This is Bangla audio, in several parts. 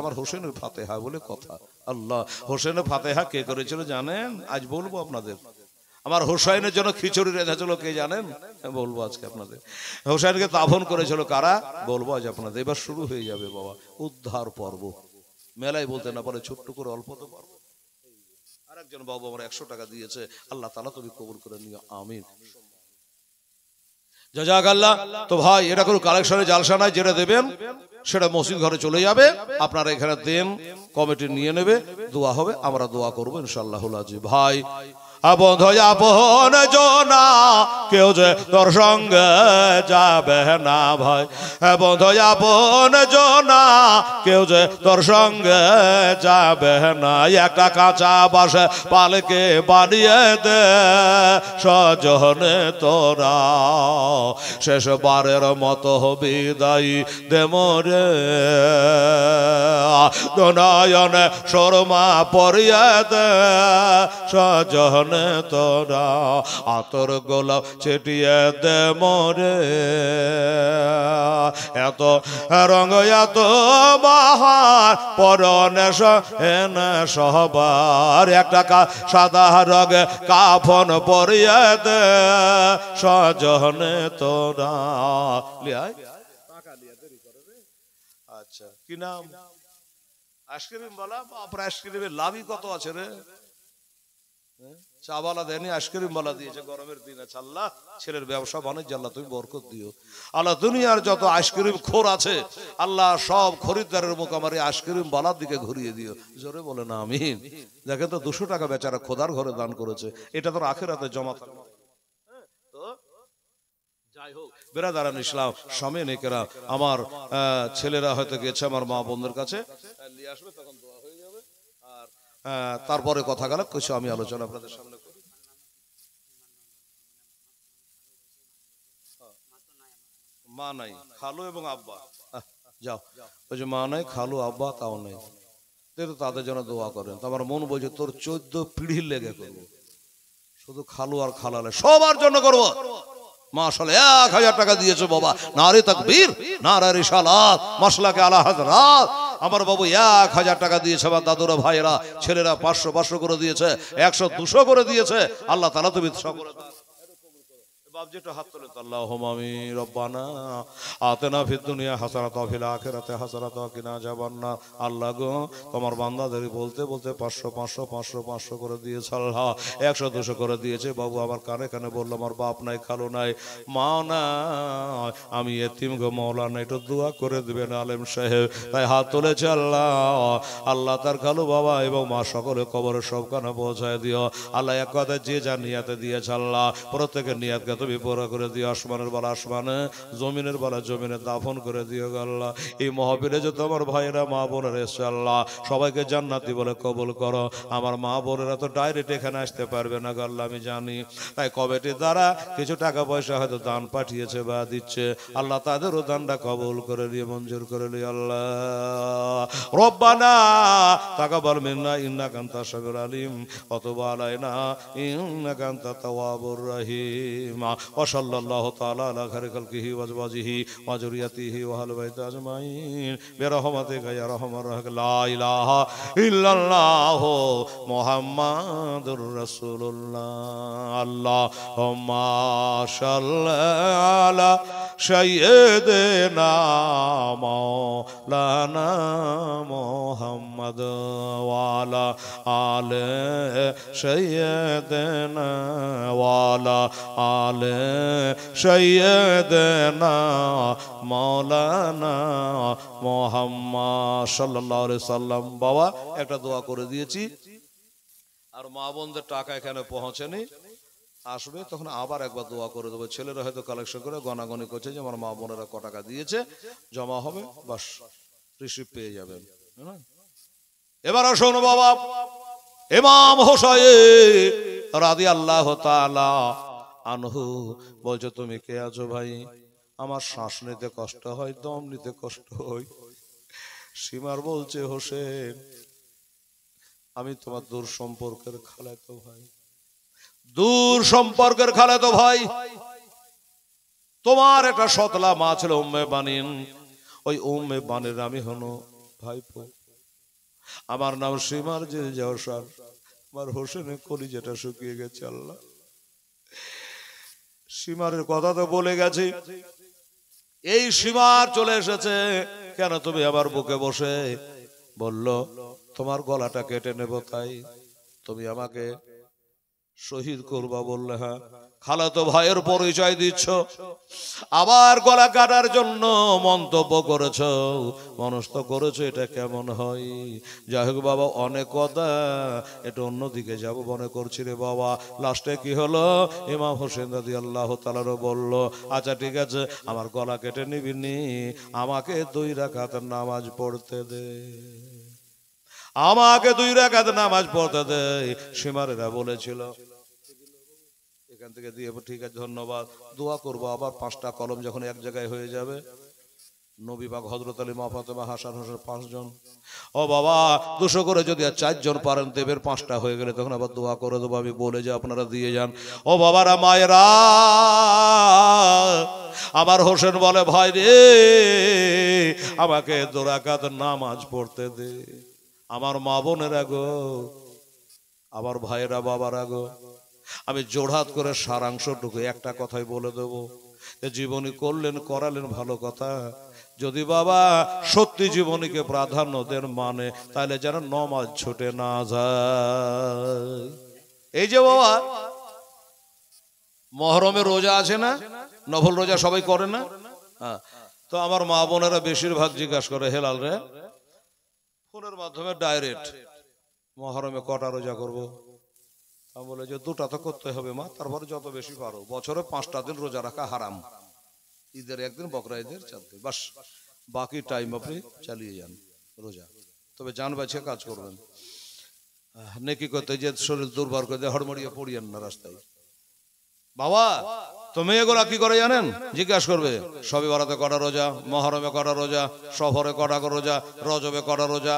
আমার হোসেনের ফাতেহা বলে কথা। আল্লাহ, হোসেনের ফাতেহা কে করেছিল জানেন? আজ বলবো আপনাদের। আমার হোসাইনের জন্য খিচুড়ি রেঁধেছিল কে জানেন? বলবো আজকে আপনাদের। হোসাইনকে দাফন করেছিল কারা? বলবো আজ আপনাদের। এবার শুরু হয়ে যাবে বাবা উদ্ধার পর্ব। মেলায় বলতে না পারে, ছোট্ট করে অল্প তো পারবো। আরেকজন বাবু আমার 100 টাকা দিয়েছে, আল্লাহ তাআলা তুমি কবুল করে নিও, আমিন। জাযাকাল্লাহ। তো ভাই এটা কোনো কালেকশনের জালসা নাই, যেটা দেবেন সেটা মসজিদ ঘরে চলে যাবে, আপনারা এখানে দেন, কমিটি নিয়ে নেবে, দোয়া হবে, আমরা দোয়া করবো ইনশাআল্লাহুল আজিজ। ভাই বন্ধু আপন জনা কেউ যে তোর সঙ্গে যাবে না ভাই, বন্ধু আপন জনা কেউ যে তোর সঙ্গে যাবে না। একটা কাঁচা বাসে পালকে বানিয়ে দে সজনে তোরা, শেষবারের মতো বিদায় দে মোরে, নয়নে শর্মা পরিয়ে দে সজনে তোরা, আতর গোলাপ ছিটিয়ে দে মোরে, এত রঙ এত বাহার পরনে এনে সবার, একটা সাদা রঙে কাফন পরিয়ে দে সজনে তোরা। আচ্ছা কি নাম? আইসক্রিম বলা, আপনার আইসক্রিমের লাভই কত আছে রে? চাওয়ালা দেয়নি, আইসক্রিম বালা দিয়েছে গরমের দিন। আছে আল্লাহ ছেলের ব্যবসা বাণিজ্য আল্লাহ তুমি বরকত দিও। আল্লাহ দুনিয়ার যত আইসক্রিম খোর আছে আল্লাহ সব খরিদ্দারের মুখ আমার এই আইসক্রিম বালার দিকে ঘুরিয়ে দিও। জোরে বলে না আমিন। দেখেন তো 200 টাকা বেচারা খোদার ঘরে দান করেছে, এটা তো আখিরাতে জমা থাকবে। তো যাই হোক বেরাদারান ইসলাম স্বামী নেকেরা, আমার ছেলেরা হয়তো গেছে আমার মা বোনদের কাছে, নিয়ে আসবে, তখন দোয়া হয়ে যাবে। আর তারপরে কথা গেল কিছু আমি আলোচনা আপনাদের সামনে করি। মা নাই, খালু এবং আব্বা, যাও ওই যে মা নাই খালু আব্বা তাও নেই, তাদের জন্য দোয়া করেন। তো আমার মন বলছে তোর 14 পিঢ়ির লেগে করবো, শুধু খালু আর খালালে সবার জন্য করবো। মাশাআল্লাহ 1000 টাকা দিয়েছে বাবা, নারে তাকবীর নারে রিসালাত মাশলাকে আলা হযরত। আমার বাবু 1000 টাকা দিয়েছে, আমার দাদুরা ভাইরা ছেলেরা 500 করে দিয়েছে, 100-200 করে দিয়েছে। আল্লাহ তাআলা তুমি সকলে বাপ যেটা হাত তোলে আল্লাহুম্মা আমিন। রব্বানা আতিনা ফিদ দুনিয়া হাসানাতাও ওয়া ফিল আখিরাতি হাসানাতাও ওয়া কিনা আযাবান্নার। আল্লাহ গো তোমার বান্দাদের বলতে বলতে 500 করে দিয়েছে, আল্লাহ 100-200 করে দিয়েছে। বাবু আমার কানে কানে বললো আমার বাপ নাই, খালু নাই, মা নাই, আমি এতিম গো মাওলানা, একটু দোয়া করে দিবেন আলেম সাহেব। তাই হাত তুলেছে আল্লাহ। আল্লাহ তার খালু বাবা এবং মা সকলে কবরের সবখানে পৌঁছায় দিও আল্লাহ। এক কথা যে যা নিয়াতে দিয়েছে আল্লাহ প্রত্যেকের নিয়াতকে তুমি পুরা করে দিও। আসমানের বেলা আসমানে, জমিনের বেলা জমিনে দাফন করে দিও আল্লাহ। এই মহফিলে যে তোমার ভাইয়েরা মা বোনেরা এসছে আল্লাহ সবাইকে জান্নাতি বলে কবুল করো। আমার মা বোনেরা তো ডাইরেক্ট এখানে আসতে পারবে না আল্লাহ আমি জানি, তাই কমিটির দ্বারা কিছু টাকা পয়সা হয়তো দান পাঠিয়েছে বা দিচ্ছে, আল্লাহ তাদেরও দানটা কবুল করে দিয়ে মঞ্জুর করে নিও আল্লাহ। রব্বানা তাকাব্বাল মিন্না ইন্নাকা আনতাস সামিউল আলিম ওয়া তুব আলাইনা ইন্নাকা আনতাত তাওয়াবুর রহিম। ওয়া সাল্লাল্লাহু তাআলা আলা খায়রি খালকিহি ওয়া আজওয়াজিহি ওয়া যুররিয়াতিহি ওয়া আহলি বাইতি আজমাইন বিরহমাতিকা ইয়া আরহামার রাহিমিন। লা ইলাহা ইল্লাল্লাহু মুহাম্মাদুর রাসূলুল্লাহ। আল্লাহুম্মা সাল্লি আলা সাইয়্যিদিনা মাওলানা মুহাম্মদ ওয়া আলা আলি সাইয়্যিদিনা ওয়া আলা আলি সাইয়্যিদিনা মাওলানা মুহাম্মদ সাল্লাল্লাহু আলাইহি সাল্লাম। বাবা একটা দোয়া করে দিয়েছি, আর মা বোনদের টাকা এখানে পৌঁছেনি, আসবে তখন আবার একবার দোয়া করে দেবো। ছেলেরা হয়তো কালেকশন করে গণাগণি করছে যে আমার মা বোনেরা ক টাকা দিয়েছে, জমা হবে, বাস রিসিভ পেয়ে যাবেন। এবার আসুন বাবা ইমাম হোসাইন রাদিয়াল্লাহু তাআলা আনহু বলছে তুমি কে আছো ভাই? আমার শ্বাস নিতে কষ্ট হয়, দম নিতে কষ্ট হয়। সীমার বলছে হোসেন আমি তোমার দূর সম্পর্কের খালাতো ভাই, দূর সম্পর্কের খালাতো ভাই। তোমার একটা সতলা মা ছিল উম্মে বানিন, ওই উম্মে বানির আমি হলো ভাইপো। আমার নাম সীমার যে জওসার, আমার হোসেনের কলিজাটা শুকিয়ে গেছে আল্লাহ। সীমারের কথা তো বলে গেছি, এই সীমার চলে এসেছে। কেন তুমি আমার বুকে বসে বলল তোমার গলাটা কেটে নেব, তাই তুমি আমাকে শহীদ করবা বললে। হ্যাঁ, খালাতো ভাইয়ের পরিচয় দিচ্ছ, আবার গলা কাটার জন্য মন্তব্য করেছ, মনস্থ করেছো, এটা কেমন হয়? যাই হোক বাবা, অনেক কথা, এটা অন্যদিকে যাব মনে করছি রে বাবা। লাস্টে কি হলো, ইমাম হোসেন রাদিয়াল্লাহু তাআলা বলল আচ্ছা ঠিক আছে, আমার গলা কেটে নিবি নি, আমাকে 2 রাকাত নামাজ পড়তে দে, আমাকে 2 রাকাত নামাজ পড়তে দে। সীমারেরা বলেছিল এখান থেকে দিয়ে, ঠিক আছে ধন্যবাদ, দোয়া করবো আবার 5টা কলম যখন এক জায়গায় হয়ে যাবে, নবী পাক হযরত আলী, মা ফাতেমা, হাসান হোসেন 5 জন। ও বাবা 200 করে যদি আর 4 জন পারেন দেবের, 5টা হয়ে গেলে তখন আবার দোয়া করে দেবো, আমি বলে যে আপনারা দিয়ে যান। ও বাবারা মায়েরা, আমার হোসেন বলে ভাই রে আমাকে 2 রাকাত নামাজ পড়তে দে। আমার মা বোনেরা গো, আমার ভাইয়েরা, বাবারা গো, আমি জোড়হাত করে সারাংশটুকু একটা কথাই বলে দেব, জীবনী করলেন করালেন ভালো কথা, যদি বাবা সত্যি জীবনীকে প্রাধান্য দেন মানে, তাহলে যেন নামাজ ছুটে না যায়। এই যে বাবা মহরমে রোজা আছে না, নফল রোজা সবাই করে না? হ্যাঁ, তো আমার মা বোনেরা বেশিরভাগ জিজ্ঞাসা করে হেলাল রে ফোনের মাধ্যমে ডাইরেক্ট, মহরমে কটা রোজা করবো? আমি বলে যে 2টা তো করতে হবে মা, তারপরে যত বেশি পারো। বছরে 5টা দিন রোজা রাখা হারাম, ঈদের 1 দিন, বকরা ঈদের 4 দিন, বাস, বাকি টাইম আপনি চালিয়ে যান রোজা, তবে জান বাঁচিয়ে কাজ করবেন। নেকি করতে যে শরীর দুর্বল করে দিয়ে হড়মড়িয়ে পড়িয়েন না রাস্তায়। বাবা তুমি এগুলা কি করে জানেন? জিজ্ঞাসা করবে সবে বরাতে কটা রোজা, মহরমে কটা রোজা, সফরে কটা রোজা, রজবে কটা রোজা।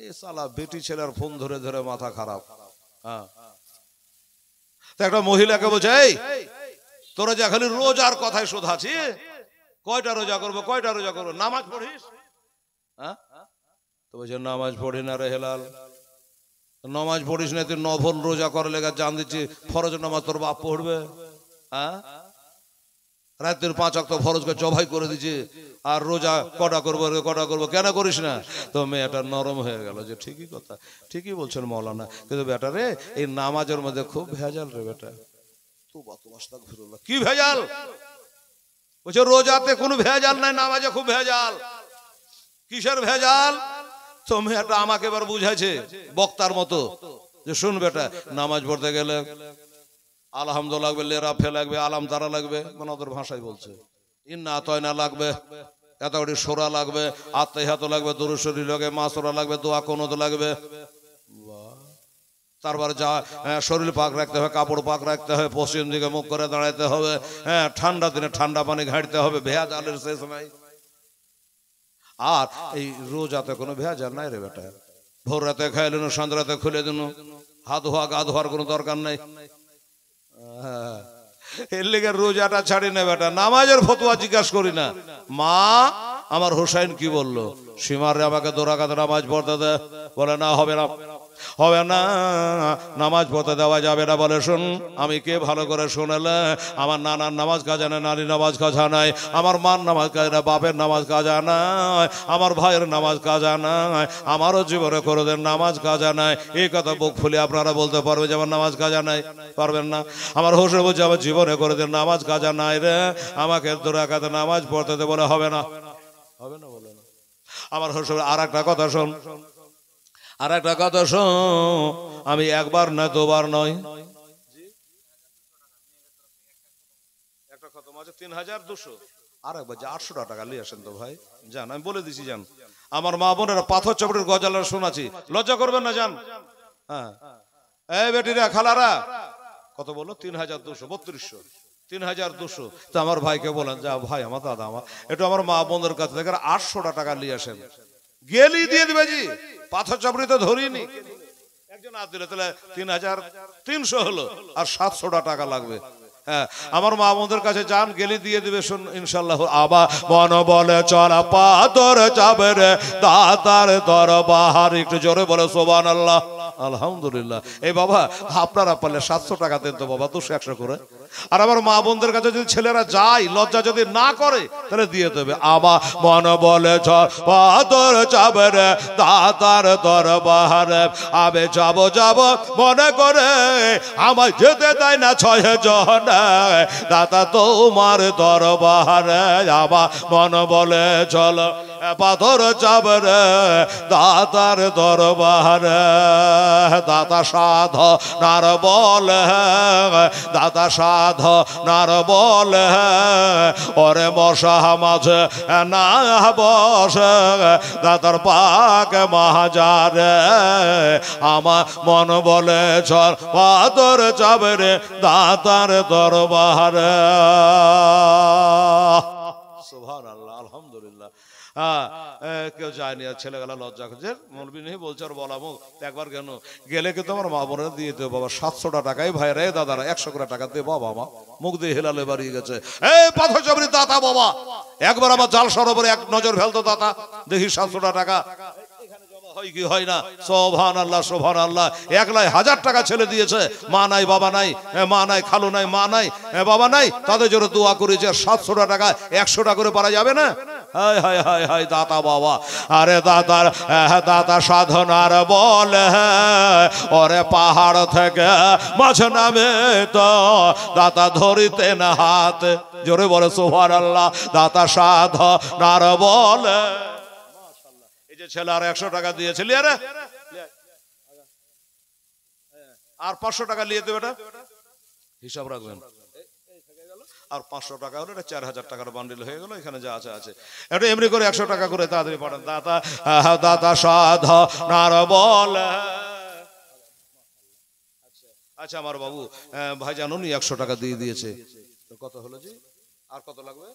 এই শালা বেটি ছেলের ফোন ধরে ধরে মাথা খারাপ। হ্যাঁ, একটা মহিলাকে বলছে এই তোরা যা খালি রোজার কথায় শোধাছি, কয়টা রোজা করবো, কয়টা রোজা করবো, নামাজ পড়িস? হ্যাঁ, তো বলছে নামাজ পড়ি না রে হেলাল, নামাজ পড়িস না, তুই নফল রোজা করে লেগে জান দিচ্ছি, ফরজ নামাজ তোর বাপ পড়বে? হ্যাঁ, রাতের 5 ওয়াক্ত ফরজকে জবাই করে দিচ্ছে, আর রোজা কটা করবো, কটা করবো, কেন করিস না? তো মেয়েটা নরম হয়ে গেল যে ঠিকই কথা, ঠিকই বলছেন মৌলানা, কিন্তু বেটা রে এই নামাজের মধ্যে খুব ভেজাল রে বেটা। কি ভেজাল? বলছে রোজাতে কোনো ভেজাল নাই, নামাজে খুব ভেজাল। কিসের ভেজাল? তো মেয়েটা আমাকে এবার বুঝাইছে বক্তার মতো যে শুন বেটা, নামাজ পড়তে গেলে আলহামদুলিল্লাহ লাগবে, লেরাফে লাগবে, আলাম তারা লাগবে, মানে ওদের ভাষায় বলছে, ইন্না আতাইনা লাগবে, এতগুলি সোরা লাগবে, আত্মাহিয়াত লাগবে, দুরূদ শরীফ লাগবে, মাসুরা লাগবে, দোয়া কুনুত লাগবে। তারপরে যা শরীর পাক রাখতে হবে, কাপড় পাক রাখতে হবে, পশ্চিম দিকে মুখ করে দাঁড়াইতে হবে, হ্যাঁ, ঠান্ডা দিনে ঠান্ডা পানি ঘাঁটতে হবে, ভেজালের শেষ নাই। আর এই রোজাতে কোনো ভেজাল নাই রে বেটা, ভোর রাতে খাইলেন, সন্ধ্যা রাতে খুলে দিন, হাত ধোয়া গা ধোয়ার কোনো দরকার নাই। এর লেগে রোজাটা ছাড়ি না বেটা, নামাজের ফতোয়া জিজ্ঞাসা করি না। মা আমার হোসেন কি বললো, সীমারে আমাকে 2 রাকাত নামাজ পড়তে দে, বলে না হবে না, হবে না, নামাজ পড়তে দেওয়া যাবে না। বলে শুন, আমি কে ভালো করে শোনালে, আমার নানার নামাজ কাজা নাই, নারী নামাজ কাজা নাই, আমার মার নামাজ কাজা নাই, বাপের নামাজ কাজা নাই, আমার ভাইয়ের নামাজ কাজা নাই, আমারও জীবনে কোনোদিন নামাজ কাজা নাই। এই কথা বুক ফুলে আপনারা বলতে পারবে যে আমার নামাজ কাজা নাই? পারবেন না। আমার হোসেন বলছে আমার জীবনে কোনোদিন নামাজ কাজা নাই রে, আমাকে 2 রাকাত নামাজ পড়তে দে। বলে হবে না, হবে না, বলে না। আমার হোসেন আর একটা কথা শোন, আর একটা কথা শোন, আমি একবার নয় 2 বার নয়, একটা খতম আছে 3200, আর একবার যে 800 টাকা নিয়ে আসেন তো ভাই, যান, আমি বলে দিছি যান। আমার মা বোনেরা পাথর চাপড়ির গজাল শোনাচ্ছি, লজ্জা করবেন না, যান। হ্যাঁ, এই বেটিরা খালারা কত বললো? 3200, 3200, 3200। তো আমার ভাইকে বলেন, যা ভাই আমার দাদা আমার একটু আমার মা বোনদের কাছ থেকে 800 টাকা নিয়ে আসেন, গেলি দিয়ে দিবে জি, পাথর চাপড়ি তো ধরিনি, একজন আর দিলে তাহলে 3300 হলো, আর 700 টাকা লাগবে। হ্যাঁ, আমার মা বোনদের কাছে যান, গেলে দিয়ে দিবে শুন ইনশাআল্লাহ। আবার মন বলে চল পাদর যাবে রে দাতার দরবার, একটু জোরে বলে সুবহানাল্লাহ আলহামদুলিল্লাহ। এই বাবা আপনারা পারলে 700 টাকা দেন তো বাবা, 200-100 করে। আর আমার মা বোনদের কাছে যদি ছেলেরা যায়, লজ্জা যদি না করে, তাহলে দিয়ে দেবে। আবার মন বলে চল পাদর যাবে রে দাতার দরবার, আবে যাব যাব মনে করে আমায় যেতে দেয় না 6 জন দাতা তোমার দরবারে। আবার মন বলে চল পাথর যাবে রে দাতার দরবারে, দাতা সাধ নার বলে, দাতা সাধ নার বলে ওরে মশা মাঝে না বসে দাতার পাক মাহাজারে। আমার মন বলে চল পাথর যাবে রে দাতার দরবারে। সুবহানাল্লাহ আলহামদুলিল্লাহ। হ্যাঁ, কেউ যায়নি, আর ছেলেগুলা লজ্জা করছে, মনবি নেই বলছে আর বলা মুখ একবার কেন গেলে কিন্তু আমার মা বোনের দিয়ে দেবো বাবা 700 টাকাই ভাই রে দাদারা 100 করে টাকা দিয়ে বাবা মা মুখ দিয়ে হেলালে বাড়িয়ে গেছে। এই পাথর চাবড়ি দাতা বাবা, একবার আমার জাল সরোবরে এক নজর ফেলতো দাতা, দেখি 700 টাকা হয় কি হয় না। সুবহানাল্লাহ সুবহানাল্লাহ। 1,000,000 টাকা ছেলে দিয়েছে, মা নাই বাবা নাই, মা নাই খালু নাই, মা নাই বাবা নাই, তাদের জন্য দোয়া করেছে। 700 টাকা 100 টাকা করে পারা যাবে না? হায় হায় হায় হায় দাতা বাবা। আরে দাতার দাতা সাধনার বলে ওরে পাহাড় থেকে মাঝ নামে তো দাতা ধরিতে না হাত, জোরে বলে সুবহানাল্লাহ। দাতা সাধনার বলে এই যে ছেলে আর 100 টাকা দিয়েছিল, আরে আর 500 টাকা নিয়ে দেবে, এটা হিসাব রাখবেন। আর 500 টাকা হলো এটা 4,000 টাকার বান্ডিল হয়ে গেল। এখানে যা আছে আছে, এটা এমনি করে 100 টাকা করে তাড়াতাড়ি পাঠান। দাতা দাতা সাধ নার বলে। আচ্ছা আমার বাবু ভাই জানুন 100 টাকা দিয়ে দিয়েছে, কত হলো জি? আর কত লাগবে?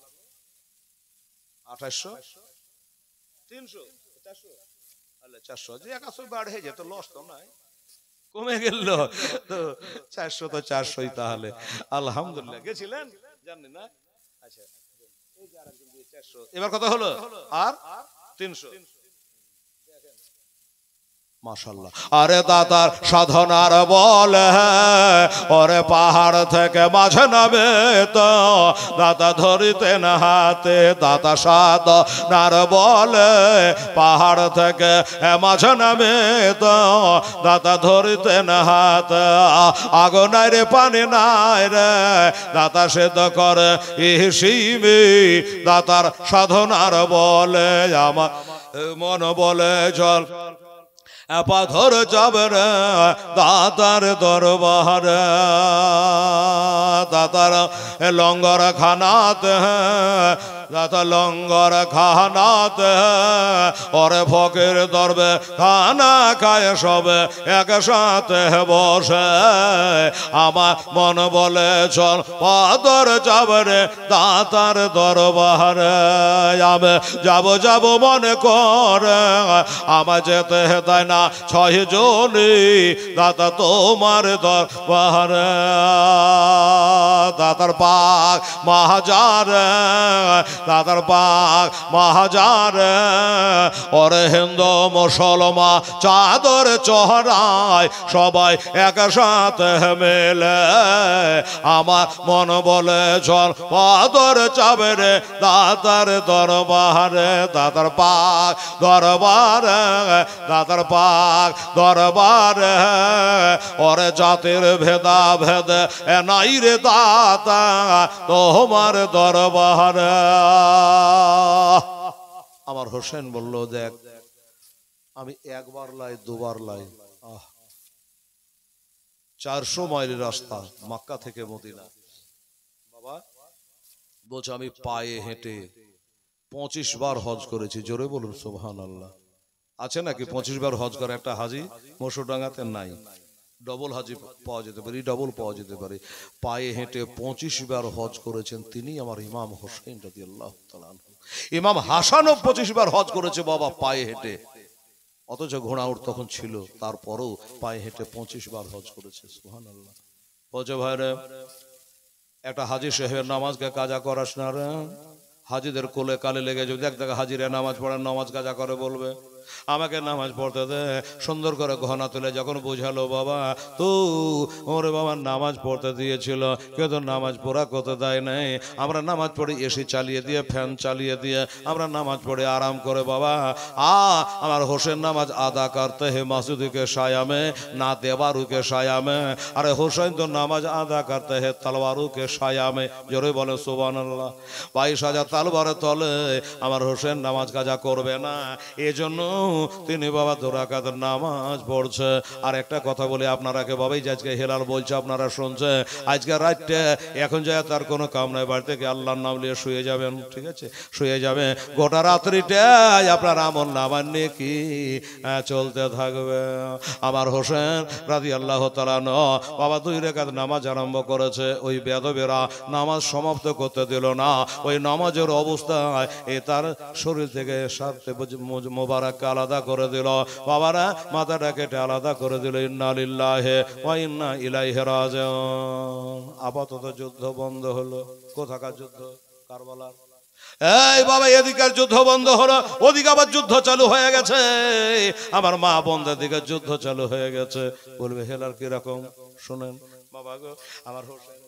2800 300 400 400 যে 100 বাড়ে যেত, লস তো নাই, কমে গেল তো 400 তো 400ই তাহলে আলহামদুলিল্লাহ। গেছিলেন জানেন না? আচ্ছা এই যে আরেকজন দিয়ে 400, এবার কত হলো? আর 300। মাশাআল্লাহ। আরে দাতার সাধনার বলে ওরে পাহাড় থেকে মাঝে নামে তো দাতা ধরিতে না হাতে, দাতা সাধনার বলে পাহাড় থেকে মাঝে নামে তো দাতা ধরিতে না হাতে। আগুন নাই রে পানি নাই রে দাতা সেদ্ধ করে ইহিসিমি, দাতার সাধনার বলে আমার মন বলে জল পাথর যাবে রে দাতার দরবারে। দাতার লঙ্গর খানাতে দাতা লঙ্গর খানাতে ওরে ফকির দরবে খানা খায় সবে একসাথে বসে। আমার মন বলে চল পাথর যাবে রে দাতার দরবারে। আমি যাব যাব মনে করে আমার যেতে দেয় না 6 জনই দাতা তোমার দরবারে। দাতার পাক মাহাজারে দাতার পাক মাহাজারে ওরে হিন্দু মুসলমা চাদর চহরায় সবাই একসাথে মেলে। আমার মন বলে চল পাথর যাবে রে দাতার দরবারে। দাতার পাক দরবারে দাতার পাক দরবারে ওরে জাতির ভেদা ভেদ নাই রে দাতা তোমার দরবারে। আমার হোসেন বলল দেখ আমি একবার লাই দুবার লাই, 400 মাইলের রাস্তা মক্কা থেকে মদিনা। বাবা বলছে আমি পায়ে হেঁটে 25 বার হজ করেছি, জোরে বলুন সুবহানাল্লাহ। আছে নাকি 25 বার হজ করে একটা হাজি? মসুরডাঙ্গাতে নাই, ডবল হাজি পাওয়া যেতে পারে, ডবল পাওয়া যেতে পারে। পায়ে হেঁটে 25 বার হজ করেছেন তিনি আমার ইমাম হোসেন রাদিয়াল্লাহু তাআলা আনহু। ইমাম হাসানও 25 বার হজ করেছে বাবা পায়ে হেঁটে, অথচ ঘোড়া উঠ তখন ছিল, তারপরেও পায়ে হেঁটে 25 বার হজ করেছে। সুবহানাল্লাহ। বলছে ভাইরে একটা হাজি সাহেবের নামাজকে কাজা করাস না রে। হাজিদের কোলে কালে লেগে যদি দেখ হাজিরা নামাজ পড়ার নামাজ কাজা করে বলবে আমাকে নামাজ পড়তে দে। সুন্দর করে গহনা তুলে যখন বুঝালো বাবা তো ওরে বাবা নামাজ পড়তে দিয়েছিল কেউ তো নামাজ পড়া করতে দেয় নাই। আমরা নামাজ পড়ি এসি চালিয়ে দিয়ে ফ্যান চালিয়ে দিয়ে আমরা নামাজ পড়ে আরাম করে বাবা আমার হোসেন নামাজ আদা করতে হে মাসুদিকে সায়ামে না দেবারুকে সায়ামে। আরে হোসেন তো নামাজ আদা করতে হে তলবারুকে সায়ামে। জোরে বলে সুবহানাল্লাহ। 22,000 তলবারের তলে আমার হোসেন নামাজ কাজা করবে না, এজন্য তিনি বাবা 2 রাকাত নামাজ পড়ছে। আর একটা কথা বলি আপনারাকে বাবাই যে আজকে হেলাল বলছে আপনারা শুনছে, আজকে রাতটা এখন যায় তার কোনো কাম নাই, বাড়ি থেকে আল্লাহর নাম নিয়ে শুয়ে যাবেন, ঠিক আছে শুয়ে যাবে। গোটা রাত্রিটাই আপনার আমল নামার নেকি চলতে থাকবে। আমার হোসেন রাদিয়াল্লাহু তাআলা বাবা 2 রাকাত নামাজ আরম্ভ করেছে, ওই বেদবেরা নামাজ সমাপ্ত করতে দিল না। ওই নামাজের অবস্থায় তার শরীর থেকে সাথে মোবারক আলাদা করে দিল, বাবারা মাথাটা কেটে আলাদা করে দিল। ইন্না লিল্লাহি ওয়া ইন্না ইলাইহি রাজিউন। আপাতত যুদ্ধ বন্ধ হলো। কোথাকার যুদ্ধ? কারবালার। এই বাবা এদিকের যুদ্ধ বন্ধ হলো, ওদিকে আবার যুদ্ধ চালু হয়ে গেছে। আমার মা বোনদের দিকে যুদ্ধ চালু হয়ে গেছে। বলবে হেলাল কিরকম শুনেন বাবা গো, আমার হোসেন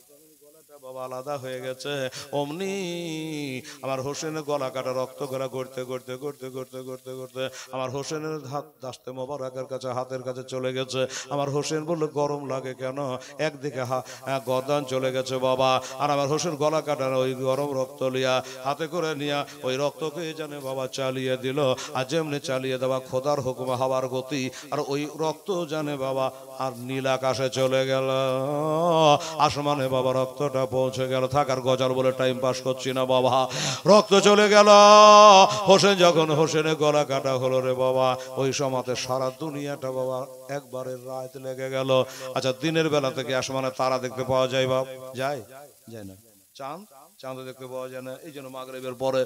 বাবা আলাদা হয়ে গেছে। অমনি আমার হোসেনের গলা কাটা রক্ত গলা করতে করতে করতে করতে করতে করতে আমার হোসেনের হাত দাস্তে মোবারকের কাছে হাতের কাছে চলে গেছে। আমার হোসেন বললো গরম লাগে কেন? একদিকে গর্দান চলে গেছে বাবা। আর আমার হোসেন গলা কাটার ওই গরম রক্ত লিয়া হাতে করে নিয়া ওই রক্তকে জানে বাবা চালিয়ে দিল। আর যেমনি চালিয়ে দেওয়া খোদার হুকুমে হাওয়ার গতি, আর ওই রক্ত জানে বাবা আর নীল আকাশে চলে গেল। আসমানে বাবা রক্তটা পৌঁছে গেল। থাকার গজাল বলে টাইম পাস করছি না বাবা, রক্ত চলে গেল। হোসেন যখন হোসেনের গলা কাটা হলো রে বাবা, ওই সময়তে সারা দুনিয়াটা বাবা একবারের রাত লেগে গেল। আচ্ছা দিনের বেলা থেকে আসমানে তারা দেখতে পাওয়া যায় বাপ? যায় যায় না। চাঁদ দেখতে পাওয়া যায় না। এই জন্য মাগরিবের পরে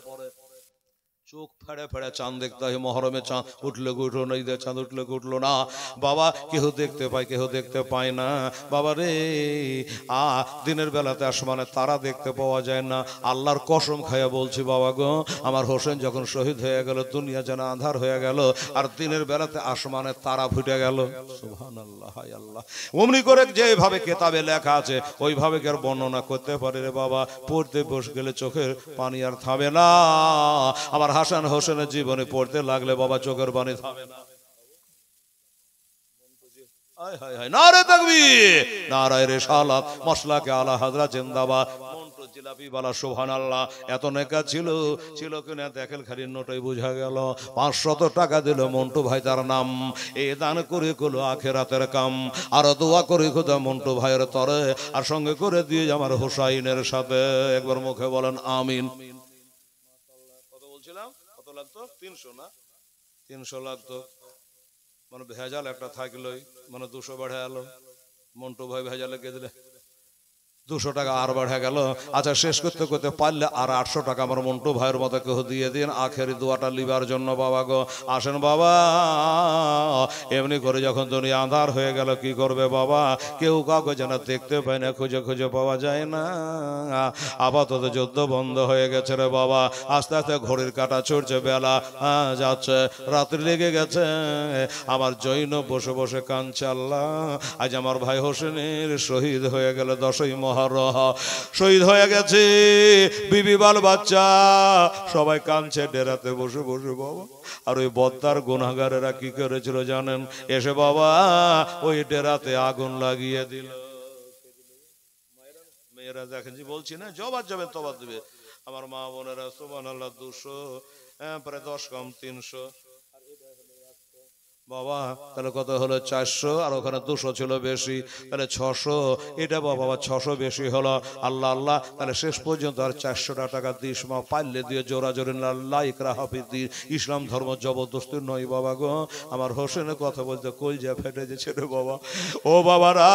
চোখ ফেড়ে ফেড়ে চাঁদ দেখতে হয়। মহরমে চাঁদ উঠলে উঠলো না, ঈদের চাঁদ উঠলে উঠলো না বাবা, কেউ দেখতে পায় কেউ দেখতে পায় না বাবা রে। দিনের বেলাতে আসমানে তারা দেখতে পাওয়া যায় না। আল্লাহর কসম খাইয়া বলছি বাবা গো, আমার হোসেন যখন শহীদ হয়ে গেল দুনিয়া যেন আঁধার হয়ে গেল, আর দিনের বেলাতে আসমানে তারা ফুটে গেল। সুবহানাল্লাহ, হায় আল্লাহ। অমনি করে যেভাবে কেতাবে লেখা আছে ওইভাবে কি আর বর্ণনা করতে পারে রে বাবা? পড়তে বসে গেলে চোখের পানি আর থামে না। আমার হাসান হোসেনের জীবনে পড়তে লাগলে বাবা চোখের পানি থামে না। নারে তাকবীর, নারায়ে রিসালাত, মাসলাকে আলা হযরত জিন্দাবাদ। মন্টু জিলাপি বালা সুবহানাল্লাহ। এত নেকা ছিল কিনা দেখেন খালি নোটই বুঝা গেল। 500 টাকা দিল মন্টু ভাই তার নাম। এ দান করে কলো আখিরাতের কাম। আর দোয়া করে খোদা মন্টু ভাইয়ের তরে, আর সঙ্গে করে দিয়ে আমার হোসাইনের সাথে। একবার মুখে বলেন আমিন। কত বলছিলাম? কত লাগতো? 300 না? 300 লাগতো। মানে ভেজাল একটা থাকলোই, মানে 200 বেড়ে গেল। মন্টু ভাই ভেজালে কে দিলে 200 টাকা আর বেড়ে গেল। আচ্ছা শেষ করতে করতে পারলে আর 800 টাকা আমার মন্টু ভাইয়ের মতো কেউ দিয়ে দিন আখেরি দোয়াটা লিবার জন্য বাবা গো। আসেন বাবা। এমনি করে যখন দুনিয়া আঁধার হয়ে গেল কি করবে বাবা? কেউ কাউকে যেন দেখতে পায় না, খুঁজে খুঁজে পাওয়া যায় না। আপাতত যুদ্ধ বন্ধ হয়ে গেছে রে বাবা। আস্তে আস্তে ঘড়ির কাঁটা ছুটছে, বেলা যাচ্ছে, রাত্রি লেগে গেছে। আমার জৈন বসে বসে কাঁদছে, আল্লাহ আজ আমার ভাই হোসেনের শহীদ হয়ে গেল। 10ই মহররম শহীদ হয়ে গেছে। বিবি বাল বাচ্চা সবাই কাঁদছে ডেরাতে বসে বসে বাবা। আর ওই বদ্দার গুনাহগারেরা কি করেছিল জানেন? এসে বাবা ওই ডেরাতে আগুন লাগিয়ে দিল। মেয়েরা দেখেন জি বলছি না, জবাব যাবেন তবাদ দেবে। আমার মা বোনেরা সুবহানাল্লাহ। 200 প্রায় 10 কম 300 বাবা, তাহলে কত হলো? 400। আর ওখানে 200 ছিল বেশি, তাহলে 600। এটা বাবা 600 বেশি হলো। আল্লাহ আল্লাহ, তাহলে শেষ পর্যন্ত আর 400 টাকা দিস মা পারলে দিয়ে জোরা জোরে আল্লাহ ইকরাহা ফিদ্দিন। ইসলাম ধর্ম জবরদস্তি নয় বাবা গো। আমার হোসেনের কথা বলতে কলজা ফেটে যেছে রে বাবা। ও বাবারা,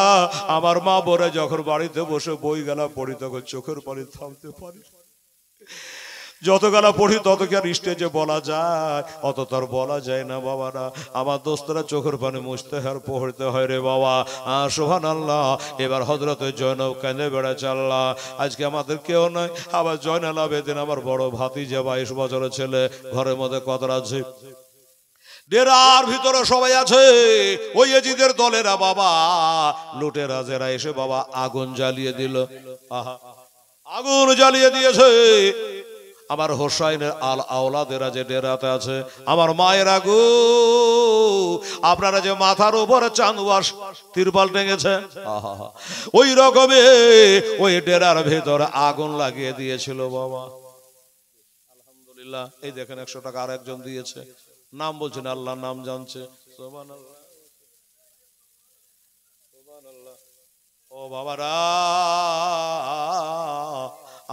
আমার মা বোরে যখন বাড়িতে বসে বই গেলা পড়ি তখন চোখের পানি থামতে পারি। যত গালা পড়ি তত কি আর স্টেজে বলা যায়, অত তো আর বলা যায় না বাবারা। আমার দোস্তরা চোখের পানি মুছতে আর পড়তে হয় রে বাবা। সুবহানাল্লাহ। এবার হযরতে জয়নব কাঁদে বেড়াচ্ছে, আল্লাহ আজকে আমাদের কেউ নাই। আবার জয়নাল আবেদিন আমার বড় ভাতিজা 22 বছরের ছেলে, ঘরের মধ্যে কত আছে, ডেরার ভিতরে সবাই আছে। ওই এজিদের দলেরা বাবা লুটেরা যারা এসে বাবা আগুন জ্বালিয়ে দিল। আহা, আগুন জ্বালিয়ে দিয়েছে। আমার হোসাইনের আল আওলাদেরা যে ডেরাতে আছে, আমার মায়ের আগু, আপনারা যে মাথার উপরে চাঁদওয়াস তিরপাল টেঙেছে, ওই রকমে ওই ডেরার ভেতরে আগুন লাগিয়ে দিয়েছিল বাবা। আলহামদুলিল্লাহ। এই দেখেন 100 টাকা আর একজন দিয়েছে, নাম বলছেন, আল্লাহর নাম জানছে। সুবহানাল্লাহ, সুবহানাল্লাহ। ও বাবারা,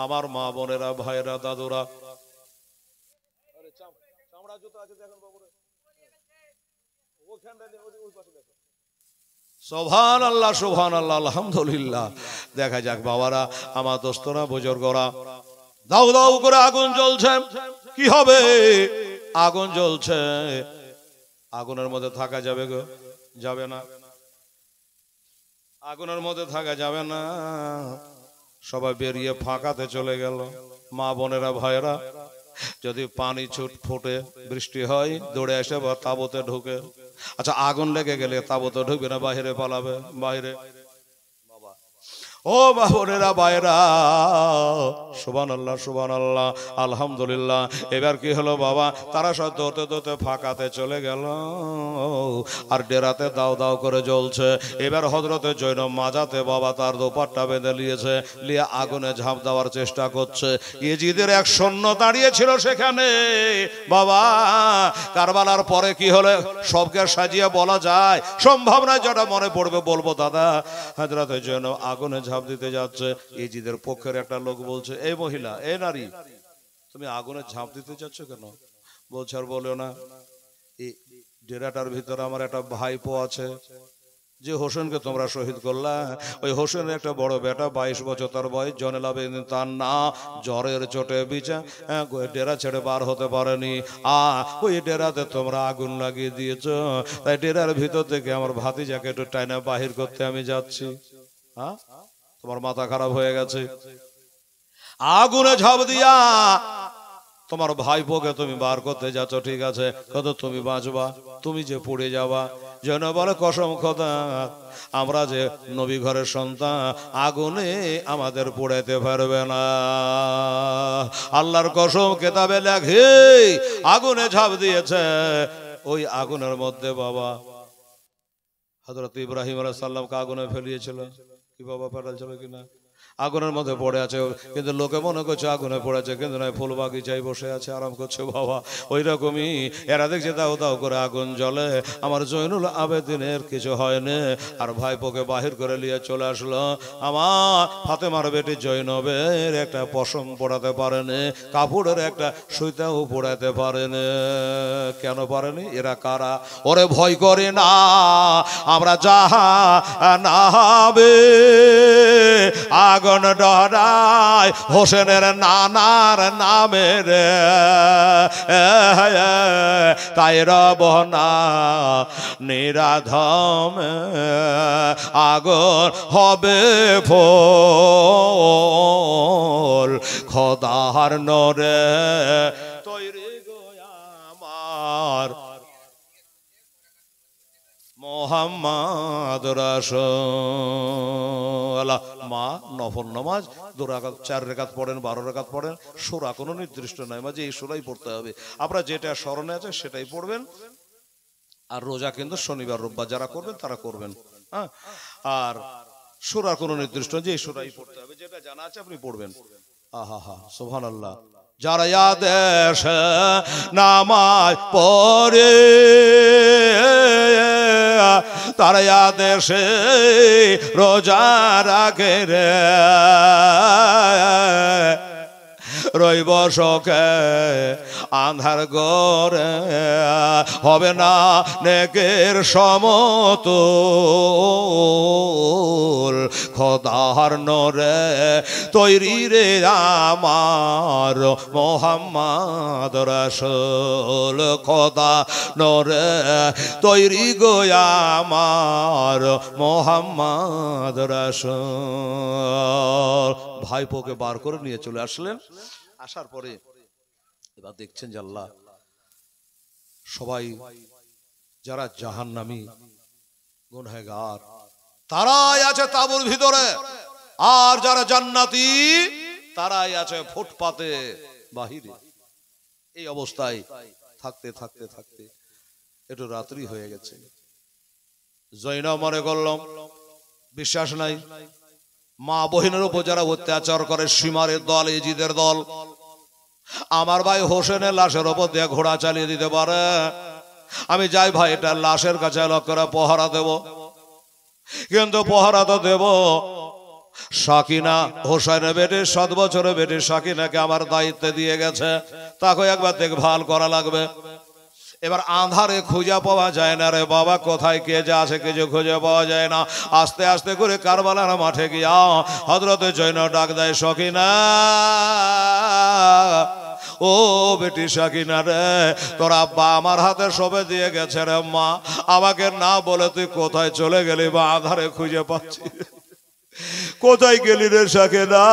আমার মা বোনেরা, ভাইরা, দাদুরা, চামড়া জুতো আছে দেখেন বাবুরা, সুবহানাল্লাহ, সুবহানাল্লাহ, আলহামদুলিল্লাহ। দেখা যাক বাবারা, আমার দোস্তরা, বুজুর্গরা, দাউ দাউ করে আগুন জ্বলছে। কি হবে? আগুন জ্বলছে, আগুনের মধ্যে থাকা যাবে গো? যাবে না। আগুনের মধ্যে থাকা যাবে না। সবাই বেরিয়ে ফাঁকাতে চলে গেল। মা বোনেরা, ভাইয়েরা, যদি পানি ছুট ফুটে বৃষ্টি হয়, দৌড়ে এসে তাঁবুতে ঢুকে। আচ্ছা, আগুন লেগে গেলে তাঁবুতে ঢুকবে না, বাইরে পালাবে? বাইরে। ও মা বোনেরা, ভাইয়েরা, সুবহানাল্লাহ, সুবহানাল্লাহ, আলহামদুলিল্লাহ। এবার কি হলো বাবা? তারা সব দৌড়তে দৌড়তে ফাঁকাতে চলে গেল, আর ডেরাতে দাও দাও করে জ্বলছে। এবার হযরতে জয়নব মাজাতে বাবা তার দোপাট্টা বেঁধে নিয়েছে, নিয়ে আগুনে ঝাঁপ দেওয়ার চেষ্টা করছে। ইয়েজিদের এক সৈন্য দাঁড়িয়ে ছিল সেখানে বাবা। কারবালার পরে কি হলো সবকে সাজিয়ে বলা যায় সম্ভব নয়, যেটা মনে পড়বে বলবো দাদা। হযরতে জয়নব আগুনে ঝাঁপ দিতে যাচ্ছে। ইয়েজিদের পক্ষের একটা লোক বলছে, এই মহিলা, এই নারী, তুমি আগুনে ঝাঁপ দিতে যাচ্ছ কেন? বলছে, আর বলো না, এই ডেরাটার ভিতরে আমার একটা ভাইপো আছে, যে হোসেনকে তোমরা শহীদ করলা। ওই হোসেনের একটা বড় বেটা, 22 বছর তার বয়স, জয়নাল আবেদিন তার না, জ্বরের চোটে বিছা ডেরা ছেড়ে বার হতে পারেনি। ওই ডেরাতে তোমরা আগুন লাগিয়ে দিয়েছ, তাই ডেরার ভিতর থেকে আমার ভাতিজাকে একটু টাইনা বাহির করতে আমি যাচ্ছি। হ্যাঁ, তোমার মাথা খারাপ হয়ে গেছে? আগুনে ঝাঁপ দিয়া তোমার ভাইপোকে তুমি বার করতে যাচ্ছ, ঠিক আছে, কত তুমি বাঁচবা, তুমি যে পড়ে যাবা। যেন বলে, কসম খোদা, আমরা যে নবী ঘরের সন্তান, আগুনে আমাদের পোড়াইতে পারবে না। আল্লাহর কসম, কেতাবে লেখে আগুনে ঝাঁপ দিয়েছে। ওই আগুনের মধ্যে বাবা হযরত ইব্রাহিম আলাইহিস সালামকে আগুনে ফেলিয়েছিল। কি বাবা, পাঠাল কিনা? আগুনের মধ্যে পড়ে আছে, কিন্তু লোকে মনে করছে আগুনে পড়েছে, কিন্তু নয়, ফুল বাগিচায় বসে আছে, আরাম করছে বাবা। ওই রকমই এরা দেখছে দাও দাও করে আগুন জ্বলে। আমার জয়নুল আবেদিনের কিছু হয়নি, আর ভাইপোকে বাহির করে নিয়ে চলে আসলো। আমার ফাতেমার বেটি জয়নবের একটা পশম পড়াতে পারেনি, কাপড়ের একটা সুইতাও পড়াতে পারেনি। কেন পারেনি? এরা কারা? ওরে ভয় করে না, আমরা জাহান্নামে আগুন ডরায় হোসেনের নানার নামের, তাই রব না নিরাধম, আগুন হবে ফল খোদার নরে তৈরি গো আমার মোহাম্মদ রাসূলুল্লাহ। মা নফল নামাজ 2 রাকাত 4 রাকাত পড়েন, 12 রাকাত পড়েন, সূরা কোনো নির্দিষ্ট নাই, মাঝে এই সূরাই পড়তে হবে। আপনারা যেটা স্মরণে আছে সেটাই পড়বেন। আর রোজা কিন্তু শনিবার রোববার যারা করবেন তারা করবেন। হ্যাঁ, আর সূরা কোনো নির্দিষ্ট, যে সূরাই পড়তে হবে, যেটা জানা আছে আপনি পড়বেন। আহা হা, সুবহানাল্লাহ। যারা আদেশ নামাজ পড়ে তারা আদেশে রোজা রাখে রে, রইব শোকে আন্ধার গরে হবে না নেকের সমতুল খোদার নরে তৈরি রে আমার মোহাম্মদ রাসূল খোদা নরে তৈরি গো আমার মোহাম্মদ রাসূল। ভাইপোকে বার করে নিয়ে চলে আসলেন। আসার পরে এবার দেখছেন যে আল্লাহ সবাই যারা জাহান্নামী গুনহগার তারাই আছে তাঁবুর ভিতরে, আর যারা জান্নাতি তারাই আছে ফুটপাতে বাহিরে। এই অবস্থায় থাকতে থাকতে থাকতে একটু রাত্রি হয়ে গেছে। জৈনব মনে করলাম বিশ্বাস নাই, মা বহিনের উপর যারা অত্যাচার করে, সীমারের দল, এজিদের দল, আমার ভাই হোসেনের লাশের ওপর দিয়ে ঘোড়া চালিয়ে দিতে পারে। আমি যাই ভাই এটা লাশের কাছে লক্ষ্য করে পহরা দেব, কিন্তু পহরা তো দেব সাকিনা হোসেনের বেটে 7 বছরের বেটে সাকিনাকে আমার দায়িত্বে দিয়ে গেছে, তাকে একবার দেখভাল করা লাগবে। এবার আঁধারে খুঁজে পাওয়া যায় না রে বাবা, কোথায় কে যা আছে কিছু খুঁজে পাওয়া যায় না। আস্তে আস্তে করে কারবালার মাঠে গিয়া হযরতে জৈনব ডাক দেয়, সাকিনা ও বেটি সাকিনা রে, তোর আব্বা আমার হাতে সবে দিয়ে গেছে রে মা, আমাকে না বলে তুই কোথায় চলে গেলি বা আঁধারে খুঁজে পাচ্ছি, কোথায় গেলি রে সাকিনা?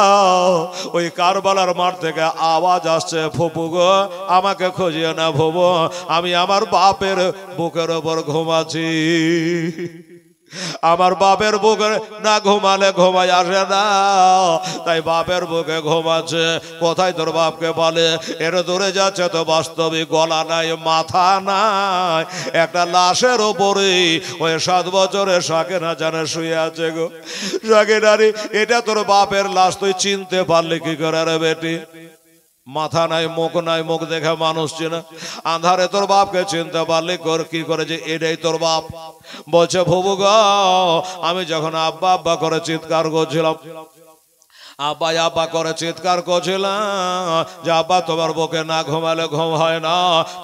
ওই কারবালার মাঠ থেকে আওয়াজ আসছে, ফুপু গো আমাকে খুঁজিয়ে না ফুপু, আমি আমার বাপের বুকের ওপর ঘুমাচ্ছি। আমার বাপের বুকে না ঘুমালে ঘুমাই আসে না, তাই বাপের বুকে ঘুমাচ্ছে। কোথায় তোর বাপকে বলে? এর দূরে যাচ্ছে তো বাস্তবিক গলা নাই মাথা নাই, একটা লাশের ওপরে ওই 7 বছরের সাকিনা জানে শুয়ে আছে গো। সাকিনারি এটা তোর বাপের লাশ, তুই চিনতে পারলি কি করে রে বেটি? মাথা নাই মুখ নাই, মুখ দেখে মানুষ চেনে, আন্ধারে তোর বাপকে চিনতে পারলি কি করে যে এটাই তোর বাপ? বলছে ফুবু গো আমি যখন আব্বা আব্বা করে চিৎকার করছিলাম, আব্বা আব্বা করে চিৎকার করছিলাম যে আব্বা তোমার বুকে না ঘুমালে ঘুম হয় না,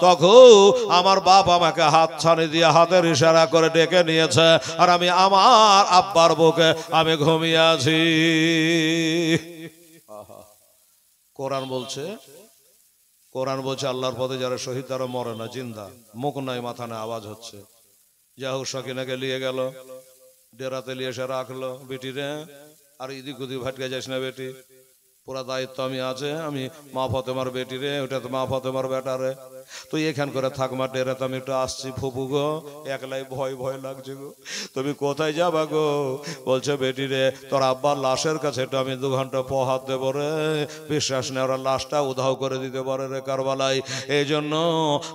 তখন আমার বাপ আমাকে হাত ছানি দিয়ে হাতের ইশারা করে ডেকে নিয়েছে, আর আমি আমার আব্বার বুকে আমি ঘুমিয়ে আছি। কোরআন বলছে, কোরআন বলছে আল্লাহর পথে যারা শহীদ তারা মরে না, জিন্দা, মুখ নাই মাথা নাই, আওয়াজ হচ্ছে। যা হোক সাকিনাকে নিয়ে গেল, ডেরাতে নিয়ে এসে রাখলো। বেটি রে আর এদিক ওদিক ভাটকে যাস না বেটি, পুরা দায়িত্ব আমি আছে, আমি মা ফতেমার বেটি রে, ওটা তো মা ফতেমার বেটা রে, তুই এখান করে থাকমা, ডেরাতে আমি একটু আসছি। ফুপু গো একলাই ভয় ভয় লাগছে গো, তুমি কোথায় যাবা গো? বলছে বেটি রে তোর আব্বার লাশের কাছে একটু আমি 2 ঘন্টা পহাত দেবো রে, বিশ্বাস নেই ওরা লাশটা উধাও করে দিতে পারে রে কারবালায়, এই জন্য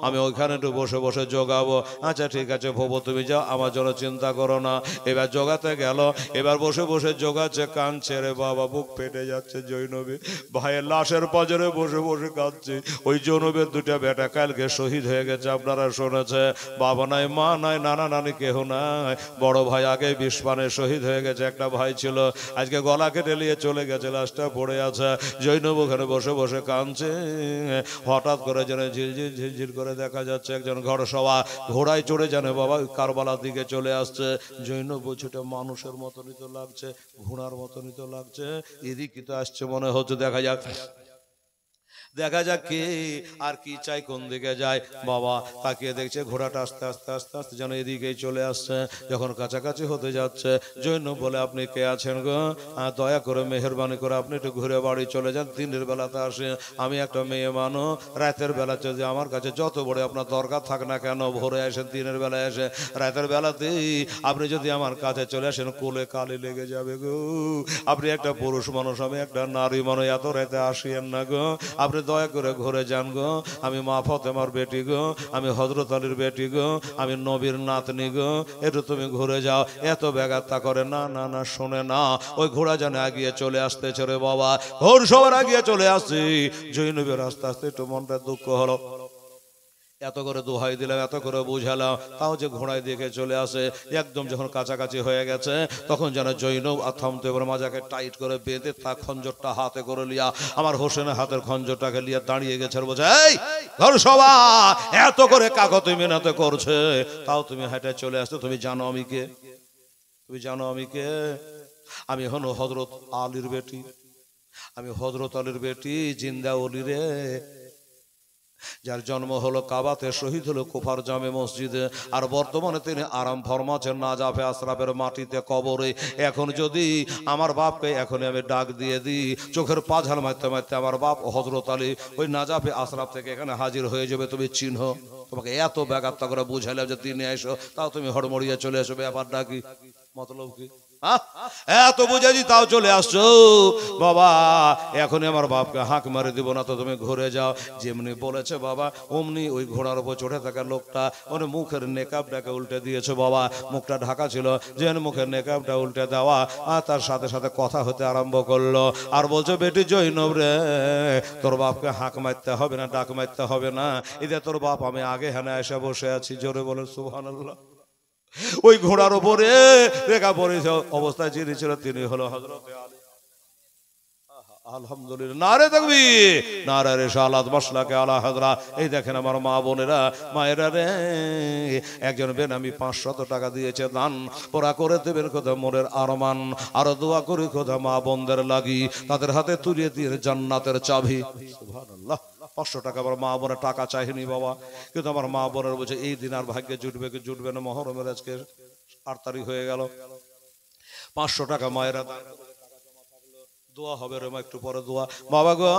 আমি ওইখানে একটু বসে বসে জোগাবো। আচ্ছা ঠিক আছে ফুপু তুমি যাও, আমার জন্য চিন্তা করো না। এবার জোগাতে গেল, এবার বসে বসে জোগাচ্ছে, কাঁদছে রে বাবা, বুক ফেটে যাচ্ছে। জৈনবে ভাইয়ের লাশের পাজরে বসে বসে কাঁদছে। ওই জৈনবের 2টা বেটা কালকে শহীদ হয়ে গেছে, আপনারা শুনেছে, বাবা নাই মা নাই নানা নানি কেহ নাই, বড় ভাই আগে বিস্ফানে শহীদ হয়ে গেছে, একটা ভাই ছিল আজকে গলা কেটে নিয়ে চলে গেছে, লাশটা পড়ে আছে। জৈনব ওখানে বসে বসে কাঁদছে। হঠাৎ করে যেন ঝিলঝিল ঝিলঝিল করে দেখা যাচ্ছে একজন ঘোড়সওয়া ঘোড়ায় চড়ে জানে বাবা কারবালার দিকে চলে আসছে। জৈনব বলছে এটা মানুষের মতনই তো লাগছে, ঘোড়ার মতনই তো লাগছে, এদিকে তো আসছে মনে হচ্ছে, দেখা যাক দেখা যাক কে আর কি চাই, কোন দিকে যায়। বাবা তাকিয়ে দেখছে ঘোড়াটা আস্তে আস্তে আস্তে আস্তে যেন এদিকেই চলে আসছে। যখন কাছাকাছি হতে যাচ্ছে জৈনব বলে আপনি কে আছেন গো? দয়া করে মেহেরবানি করে আপনি একটু ঘুরে বাড়ি চলে যান, দিনের বেলাতে আসে, আমি একটা মেয়ে মানুষ, রাতের বেলা যদি আমার কাছে যত বড় আপনার দরকার থাক না কেন, ভোরে আসেন দিনের বেলায় এসে, রাতের বেলাতেই আপনি যদি আমার কাছে চলে আসেন কোলে কালি লেগে যাবে গো। আপনি একটা পুরুষ মানুষ, আমি একটা নারী মানুষ, এত রাতে আসিয়েন না গো, আপনি দয়া করে ঘুরে যান গো। আমি মা ফতেমার বেটি গো, আমি হযরত আলীর বেটি গো, আমি নবীর নাতনি গো, একটু তুমি ঘুরে যাও। এত ব্যাঘাতটা করে না না না, শোনে না। ওই ঘোড়া জানে আগিয়ে চলে আসতেছে রে বাবা, ঘোড় সবার আগিয়ে চলে আসছি। জৈনবের আস্তে আস্তে একটু মনটা দুঃখ হলো। এত করে দোহাই দিলাম, এত করে বুঝালাম, তাও যে ঘোড়ায় দেখে চলে আসে। একদম যখন কাছাকাছি হয়ে গেছে তখন যেন জৈনব আর থামতে, এবার মাজাকে টাইট করে বেঁধে তার খঞ্জরটা হাতে করে লিয়া আমার হোসেনের হাতের খঞ্জরটাকে লিয়ে দাঁড়িয়ে গেছে আর বলছে, এই ঘর সভা, এত করে কাকতি মিনতি করছে, তাও তুমি হেঁটে চলে আসছো। তুমি জানো আমি কে? তুমি জানো আমি কে? আমি হলো হযরত আলীর বেটি। আমি হযরত আলীর বেটি, জিন্দা ওলি রে, যার জন্ম হলো কাবাতে, শহীদ হলো কুফার জামে মসজিদে, আর বর্তমানে তিনি আরাম ফরমাচ্ছেন নাজাফে আশরাফের মাটিতে কবরে। এখন যদি আমার বাপকে এখনই আমি ডাক দিয়ে দিই, চোখের পাঝাল মারতে মারতে আমার বাপ হযরত আলী ওই নাজাফে আশরাফ থেকে এখানে হাজির হয়ে যাবে। তুমি চিনহ? তোমাকে এত ব্যাঘাত করে বুঝাইলাম যে তিনি এসো, তাও তুমি হড়মড়িয়ে চলে এসো। ব্যাপারটা কি? মতলব কি? এত বুঝেছি তাও চলে আসছো। বাবা এখনই আমার বাপকে হাঁক মারে দিব না তো তুমি ঘুরে যাও। যেমনি বলেছে বাবা অমনি ওই ঘোড়ার উপর চড়ে থাকা লোকটা ওর মুখের নেকাবটাকে উল্টে দিয়েছে। বাবা মুখটা ঢাকা ছিল, যে মুখের নেকাবটা উল্টে দেওয়া, আর তার সাথে সাথে কথা হতে আরম্ভ করলো। আর বলছো, বেটি জৈনব রে, তোর বাপকে হাঁক মারতে হবে না, ডাক মারতে হবে না, এতে তোর বাপ আমি আগে হেনে এসে বসে আছি। জোরে বলেন সুবহানাল্লাহ। ওই ঘোড়ার উপরে রেখা পড়ে অবস্থায় যিনি ছিল তিনি হলো হযরত আলী। আলহামদুলিল্লাহ, নারে তাকবীর, নারে রিসালাত, মাসলাকে আলা হাজরা। এই দেখেন আমার মা বোনেরা, মায়েরা রে, একজন বেনামি 500 টাকা দিয়েছে দান, ওরা করে দেবেন খোদা মোরের আরমান। আর দোয়া করি খোদা মা বোনদের লাগি, তাদের হাতে তুলিয়ে দিয়ে জান্নাতের চাবি। সুবহানাল্লাহ। 500 টাকা আমার মা বোনের টাকা চাইনি বাবা, কিন্তু আমার মা বোনের বলছে এই দিন আর ভাগ্যে জুটবে কি জুটবে না। মহরমের আজকে 8 তারিখ হয়ে গেল। 500 টাকা মায়েরা দান, দোয়া হবে রে মা, একটু পরে দোয়া। বাবা গো,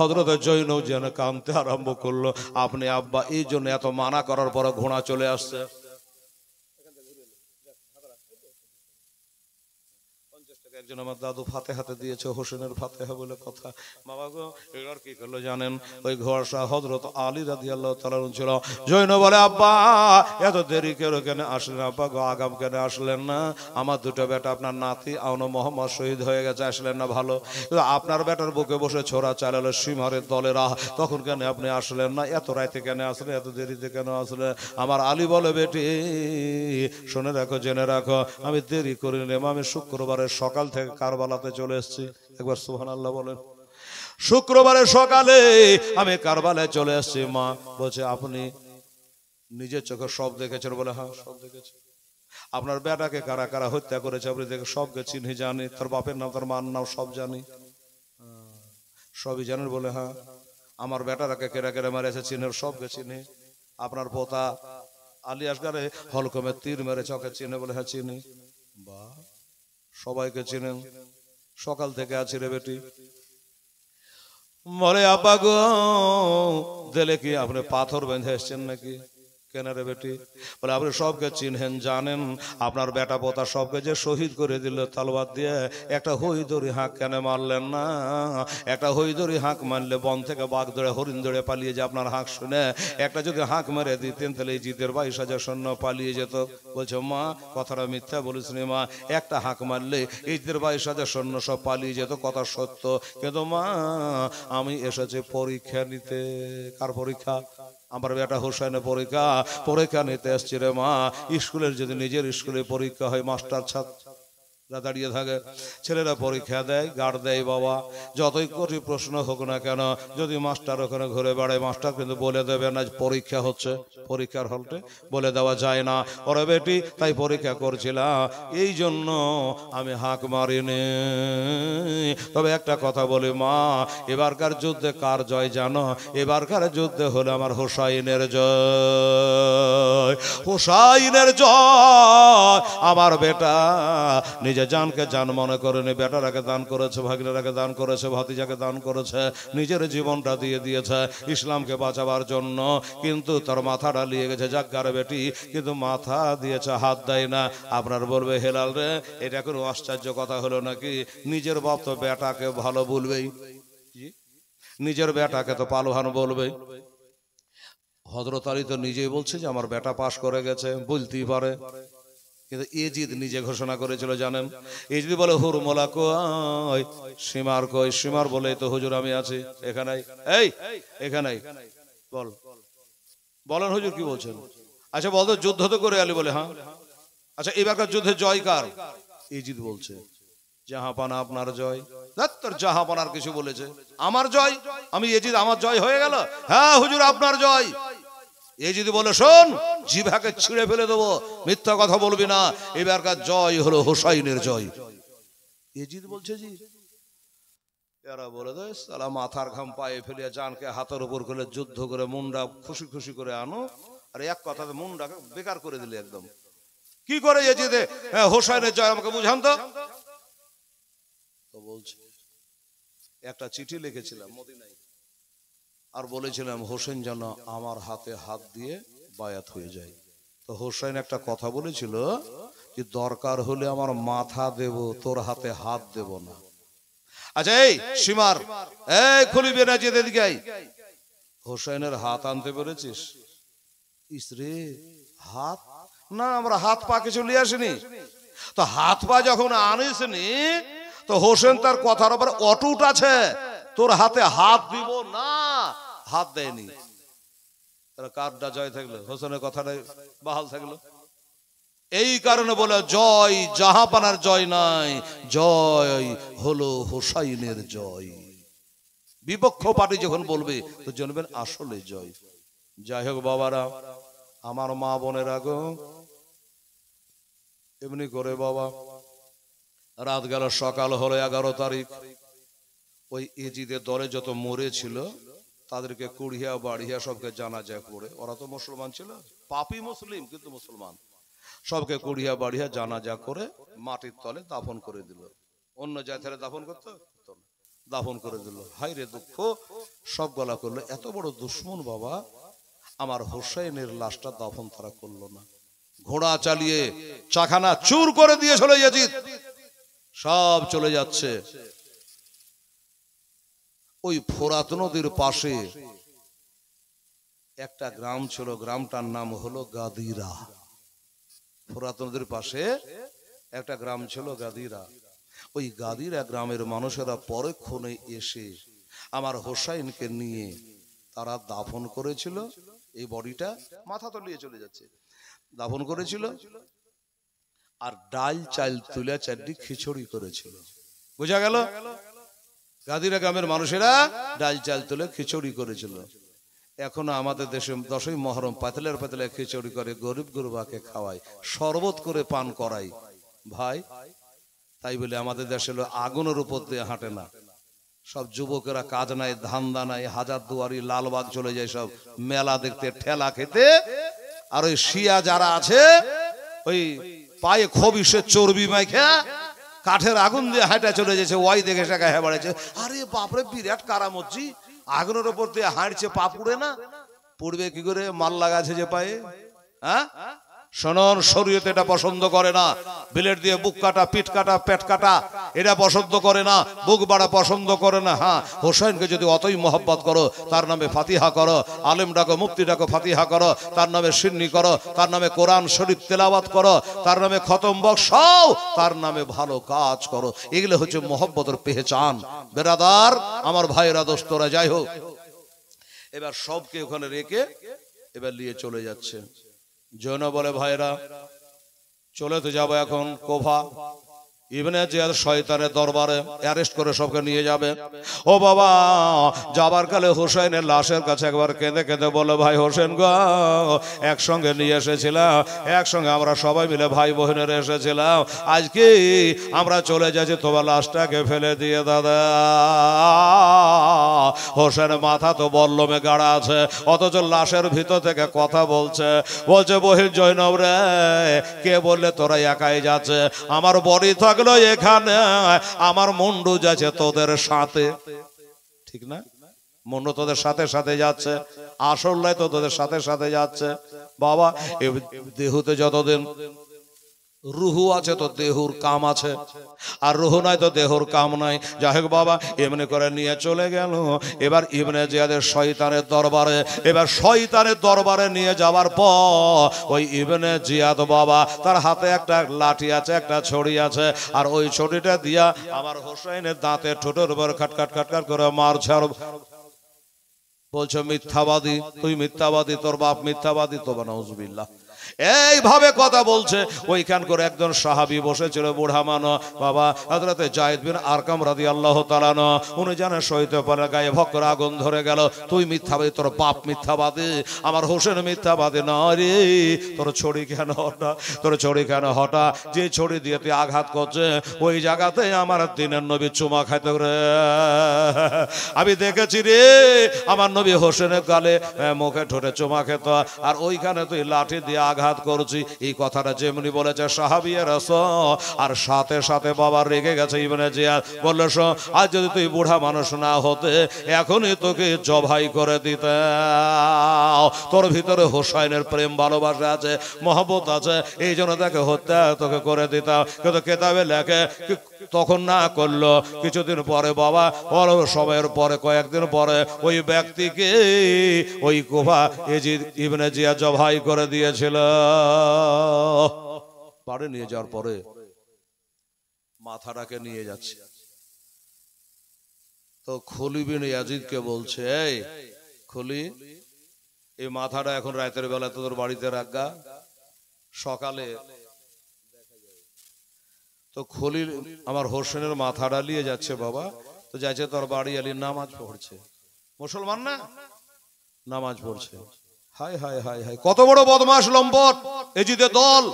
হযরত জৈনব যেন কাঁদতে আরম্ভ করলো। আপনি আব্বা এই জন্য এত মানা করার পরে ঘোড়া চলে আসছে। একজন আমার দাদু ফাতেহাতে দিয়েছে, হোসেনের ফাতেহা বলে কথা। বাবা গো, এবার কি করলো জানেন? ওই ঘোড়া হযরত আলী রাদিয়াল্লাহু তাআলা ছিল। জৈনব বলে, আব্বা এত দেরি কেন কেন আসলেন? আব্বা গো, আগাম কেন আসলেন না? আমার দুটো বেটা, আপনার নাতি আউন মোহাম্মদ শহীদ হয়ে গেছে, আসলেন না ভালো, কিন্তু আপনার বেটার বুকে বসে ছোড়া চালালো সীমারের দলেরা, তখন কেন আপনি আসলেন না? এত রাতে কেন আসলেন? এত দেরিতে কেন আসলেন? আমার আলী বলে, বেটি শুনে রাখো, জেনে রাখো, আমি দেরি করিনি, আমি শুক্রবারের সকাল থেকে কারবালাতে চলে এসেছি। একবার সুবহানাল্লাহ বলেন। শুক্রবারের সকালে আমি কারবালায় চলে এসেছি। মা বলছে, আপনি নিজের চোখে সব দেখেছেন? বলে, হ্যাঁ সব দেখেছি। আপনার বেটাকে কারা কারা হত্যা করেছে আপনি দেখে সবকে চিনি, জানি, তার বাপের নাম, তার মার নাম সব জানি। সবই জানেন? বলে, হ্যাঁ। আমার বেটারাকে কেরা কেরা মারেছে চিনে, সবকে চিনি। আপনার পোতা আলী আসগারে হলকমে তীর মেরে চকে চিনে? বলে, হ্যাঁ চিনি। বা সবাইকে চিনেন? সকাল থেকে আছি রে বেটি। বলে, আব্বা গো, দিলে কি আপনি পাথর বেঁধে এসছেন নাকি? কেন রে বেটি? বলে, আপনি সবকে চিনহেন, জানেন, আপনার বেটা পোতা সবকে যে শহীদ করে দিল তলোয়ার দিয়ে, একটা হইদরি হাঁক কেন মারলেন না? একটা হইদরি হাঁক মারলে বন থেকে বাঘ ধরে হরিণ ধরে পালিয়ে যায়। আপনার হাঁক শুনে একটা যদি হাঁক মেরে দিতেন তাহলে এই জিতের 22,000 সৈন্য পালিয়ে যেত। বলছে, মা কথাটা মিথ্যা বলিস নি মা, একটা হাঁক মারলে এই জিতের 22,000 সৈন্য সব পালিয়ে যেত, কথা সত্য। কিন্তু মা আমি এসেছি পরীক্ষা নিতে। কার পরীক্ষা? আমার বেটা হোসেনের পরীক্ষা। পরীক্ষা নিতে আসছি রে মা। স্কুলের যদি নিজের স্কুলে পরীক্ষা হয়, মাস্টার ছাত্ররা দাঁড়িয়ে থাকে, ছেলেরা পরীক্ষা দেয়, গার্ড দেয়। বাবা যতই কঠিন প্রশ্ন হোক না কেন, যদি মাস্টার ওখানে ঘুরে বেড়ায়, মাস্টার কিন্তু বলে দেবে না পরীক্ষা হচ্ছে। পরীক্ষার হলটে বলে দেওয়া যায় না। ওরে বেটি, তাই পরীক্ষা করছিলাম, এই জন্য আমি হাঁক মারিনি। তবে একটা কথা বলি মা, এবারকার যুদ্ধে কার জয় জানো? এবারকার যুদ্ধে হলো আমার হোসাইনের জয়। হোসাইনের জয়। আমার বেটা নিজে জানকে জান মনে করেনি, বেটারাকে দান করেছে, ভাগিনারাকে দান করেছে, ভাতিজাকে দান করেছে, নিজের জীবনটা দিয়ে দিয়েছে ইসলামকে বাঁচাবার জন্য। কিন্তু তার মাথাটা নিয়ে গেছে জাগ্গারে বেটি, কিন্তু মাথা দিয়েছে, হাত দেয় না। আপনার বলবে, হেলাল রে, এটা কোনো আশ্চর্য কথা হলো নাকি? নিজের বাপ তো বেটাকে ভালো বলবেই, নিজের বেটাকে তো পালোহান বলবেই। হযরত আলী তো নিজেই বলছে যে আমার বেটা পাশ করে গেছে, বলতেই পারে, কিন্তু এজিদ নিজে ঘোষণা করেছিল জানেন? এজিদ বলে, হুরমোলা কই, সীমার কই? সীমার বলে, তো হুজুর আমি আছি এখানেই। এই এখানেই বল, বলেন হুজুর কি বলছেন? আচ্ছা বলতো যুদ্ধ তো করে আলী, বলে হ্যাঁ। আচ্ছা এবারকার যুদ্ধে জয় কার? ইজিদ বলছে জাহাপানা আপনার জয়। তোর জাহাপানার কিছু বলেছে, আমার জয়, আমি এজিদ আমার জয় হয়ে গেল। হ্যাঁ হুজুর আপনার জয়। এজিদ বলে শোন, জিভাকে ছিঁড়ে ফেলে দেবো, মিথ্যা কথা বলবি না, এবারকার জয় হলো হোসাইনের জয়। এজিদ বলছে জি। এরা বলে দেয় সালা মাথার ঘাম পায়ে ফেলিয়া জানকে হাতের উপর করে যুদ্ধ করে মুন্ডা খুশি খুশি করে আনো, আর এক কথাতে মুন্ডাকে বেকার করে দিলে একদম। কি করে এজিদে হোসাইনের জয় আমাকে বুঝান তো। তো বলছে একটা চিঠি লিখেছিলাম মদিনায়, আর বলেছিলাম হোসেন যেন আমার হাতে হাত দিয়ে বায়াত হয়ে যায়। তো হোসেন একটা কথা বলেছিল যে দরকার হলে আমার মাথা দেব, তোর হাতে হাত দেব না। আচ্ছা এই সীমার এই খুলি বেনাজিদ এদিকে আই, হোসেনের হাত আনতে পেরেছিস? ইসরে হাত না, আমরা হাত পা কিছু নিয়ে আসিনি। তো হাত পা যখন আনিসনি, তো হোসেন তার কথার উপর অটুট আছে, তোর হাতে হাত দিব না, হাত দেয়নি। কারটা জয় থাকলো, হোসেনের কথাটা বাহাল থাকলো। এই কারণে বলে জয় জাহাপানার জয় নাই, জয় হলো হোসাইনের জয়। বিপক্ষ পার্টি যখন বলবে তো জানবেন আসলে জয়। যাই হোক বাবারা, আমার মা বোনেরা গো, এমনি করে বাবা রাত গেল, সকাল হলো 11 তারিখ। ওই এজিদের দলে যত মরেছিল তাদেরকে কুড়িয়া বাড়িয়া সবকে জানাজা করে, ওরা তো মুসলমান ছিল, পাপি মুসলিম কিন্তু মুসলমান, সবকে কুড়িয়া বাড়িয়া জানাজা করে মাটির তলে দাফন করে দিল। অন্য জায়গায় দাফন করতো, দাফন করে দিল। হাই রে দুঃখ, সব গলা করলো। এত বড় দুশ্মন বাবা, আমার হোসেনের লাশটা দাফন তারা করলো না। ঘোড়া চালিয়ে চাখানা চুর করে দিয়েছিল ইয়াজিদ, সব চলে যাচ্ছে। ওই ফোরাত নদীর পাশে একটা গ্রাম ছিল, গ্রামটার নাম হলো গাদিরা। ফোরাত নদীর পাশে একটা গ্রাম ছিল গাদিরা। ওই গাদিরা গ্রামের মানুষেরা পরক্ষণে এসে আমার হোসাইনকে নিয়ে তারা দাফন করেছিল। এই বডিটা মাথা তলিয়ে চলে যাচ্ছে, দাফন করেছিল। আর ডাল চাল তুলে চারটি খিচুড়ি করেছিল। বোঝা গেল? গাদিরা গ্রামের মানুষেরা ডাল চাল তুলে খিচুড়ি করেছিল। এখনো আমাদের দেশে 10ই মহরম পাতলের পাতলে খিচুড়ি করে গরিব গুরবাকে খাওয়ায়, শরবত করে পান করাই ভাই। তাই বলে আমাদের দেশে আগুনের উপর দিয়ে হাঁটে না। সব যুবকেরা কাজ নাই, ধান্দা নাই, হাজারদুয়ারি লালবাগ চলে যায় সব মেলা দেখতে, ঠেলা খেতে। আর ওই শিয়া যারা আছে, ওই পায়ে খবিসের চর্বি মাইখা কাঠের আগুন দিয়ে হাঁটা চলে যাচ্ছে, ওই দেখে টাকা হ্যাঁ বাড়াচ্ছে। আরে বাপরে, বিরাট কারামজি, আগুনের উপর দিয়ে হাঁটছে, পা পুড়ে না? পুড়বে কি করে? মাল লাগাছে যে পায়ে। হ্যাঁ শোনন, শরীয়ত এটা পছন্দ করে না। বিলেট দিয়ে বুক কাটা, পিঠ কাটা, পেট কাটা এটা পছন্দ করে না, বুক বাড়া পছন্দ করে না। হ্যাঁ, হোসেনকে যদি অতই মহব্বত করো, তার নামে ফাতিহা করো, আলেম ডাকো, মুফতি ডাকো, ফাতিহা করো, তার নামে সিন্নি করো, তার নামে কোরআন শরীফ তেলাওয়াত করো, তার নামে খতম বসাও, তার নামে ভালো কাজ করো। এগুলো হচ্ছে মহব্বতের পেহচান। বেরাদার, আমার ভাইরা, দোস্তরা, যাই হোক, এবার সবকে ওখানে রেখে এবার নিয়ে চলে যাচ্ছে। জৈন বলে ভাইরা, চলে তো যাবো এখন কোফা। ইবনে জিয়াদ শয়তানের দরবারে অ্যারেস্ট করে সবকে নিয়ে যাবে। ও বাবা, যাবার কালে হোসেনের লাশের কাছে একবার কেঁদে কেঁদে বলে, ভাই হোসেন গো, একসঙ্গে নিয়ে এসেছিলাম, একসঙ্গে আমরা সবাই মিলে ভাই বোনেরা এসেছিলাম, আজকে আমরা চলে যাচ্ছি, তোমার লাশটাকে ফেলে দিয়ে দাদা। হোসেনের মাথা তো বল্লমে গাড়া আছে, অথচ লাশের ভিতর থেকে কথা বলছে, বলছে বহির জৈনব রে, কে বললে তোরা একাই যাচ্ছে? আমার বডি থাকলো এখানে, আমার মুন্ডু যাচ্ছে তোদের সাথে, ঠিক না? মুন্ডু তোদের সাথে সাথে যাচ্ছে, আসল তো তোদের সাথে সাথে যাচ্ছে। বাবা, দেহুতে যতদিন রুহু আছে তো দেহুর কাম আছে, আর রুহু নাই তো দেহুর কাম নাই। যাই হোক বাবা, এমনি করে নিয়ে চলে গেল। এবার ইবনে জিয়াদের শয়তানের দরবারে, এবার শয়তানের দরবারে নিয়ে যাওয়ার পর ওই ইবনে জিয়াদ বাবা, তার হাতে একটা লাঠি আছে, একটা ছড়ি আছে, আর ওই ছড়িটা দিয়া আমার হোসেনের দাঁতের ঠোঁটের উপর খাটখাট খাটখাট করে মারছে। আর বলছো মিথ্যাবাদী, তুই মিথ্যাবাদী, তোর বাপ মিথ্যাবাদী, তো নাউজুবিল্লাহ। এইভাবে কথা বলছে। ওইখান করে একজন সাহাবী বসেছিল, বুড়া মানো বাবা, হযরতে যায়েদ বিন আরকাম রাদিয়াল্লাহু তাআলা আনহু। উনি জানেন সইতে পারে, গায়ে ভক্কর আগুন ধরে গেল। তুই মিথ্যাবাদী, তোর বাপ মিথ্যাবাদী, আমার হোসেন মিথ্যাবাদী না রে। তোর ছড়ি কেন হঠাৎ, তোর ছড়ি কেন হঠাৎ, যে ছড়ি দিয়ে তুই আঘাত করছে ওই জায়গাতে আমার দিনের নবী চুমা খাইতে রে। আমি দেখেছি রে আমার নবী হোসেনের গালে মুখে ঠোঁটে চুমা খেত, আর ওইখানে তুই লাঠি দিয়ে আঘাত করছি। এই কথাটা যেমনি বলেছে সাহাবীয়ে রাসূল, আর সাথে সাথে বাবা রেগে গেছে। ইবনে জিয়াদ বলল, আজ যদি তুই বুড়া মানুষ না হতে এখনই তোকে জবাই করে দিতে। তোর ভিতরে হোসাইনের প্রেম ভালোবাসা আছে, মহব্বত আছে, এই জন্য তাকে হত্যা তোকে করে দিতাম। কিন্তু কেতাবে লেখে তখন না করলো। কিছুদিন পরে বাবা, সময়ের পরে কয়েকদিন পরে ওই ব্যক্তিকে ওই কুফা ইয়াজিদ ইবনে জিয়াদ জবাই করে দিয়েছিল। পারে নিয়ে যাওয়ার পরে মাথাটাকে নিয়ে যাচ্ছে, তো খলিল বিন ইয়াজিদকে বলছে, এই খলি, এই মাথাটা এখন রাতের বেলা তোদের বাড়িতে রাখগা, সকালে। তো খলিল আমার হোসেনের মাথাটা নিয়ে যাচ্ছে বাবা, তো যাচ্ছে তোর বাড়ি আলী নামাজ পড়ছে, মুসলমান না, নামাজ পড়ছে। হায় হায় হায় হায়, কত বড় বদমাশ লম্পট এজিদের দল।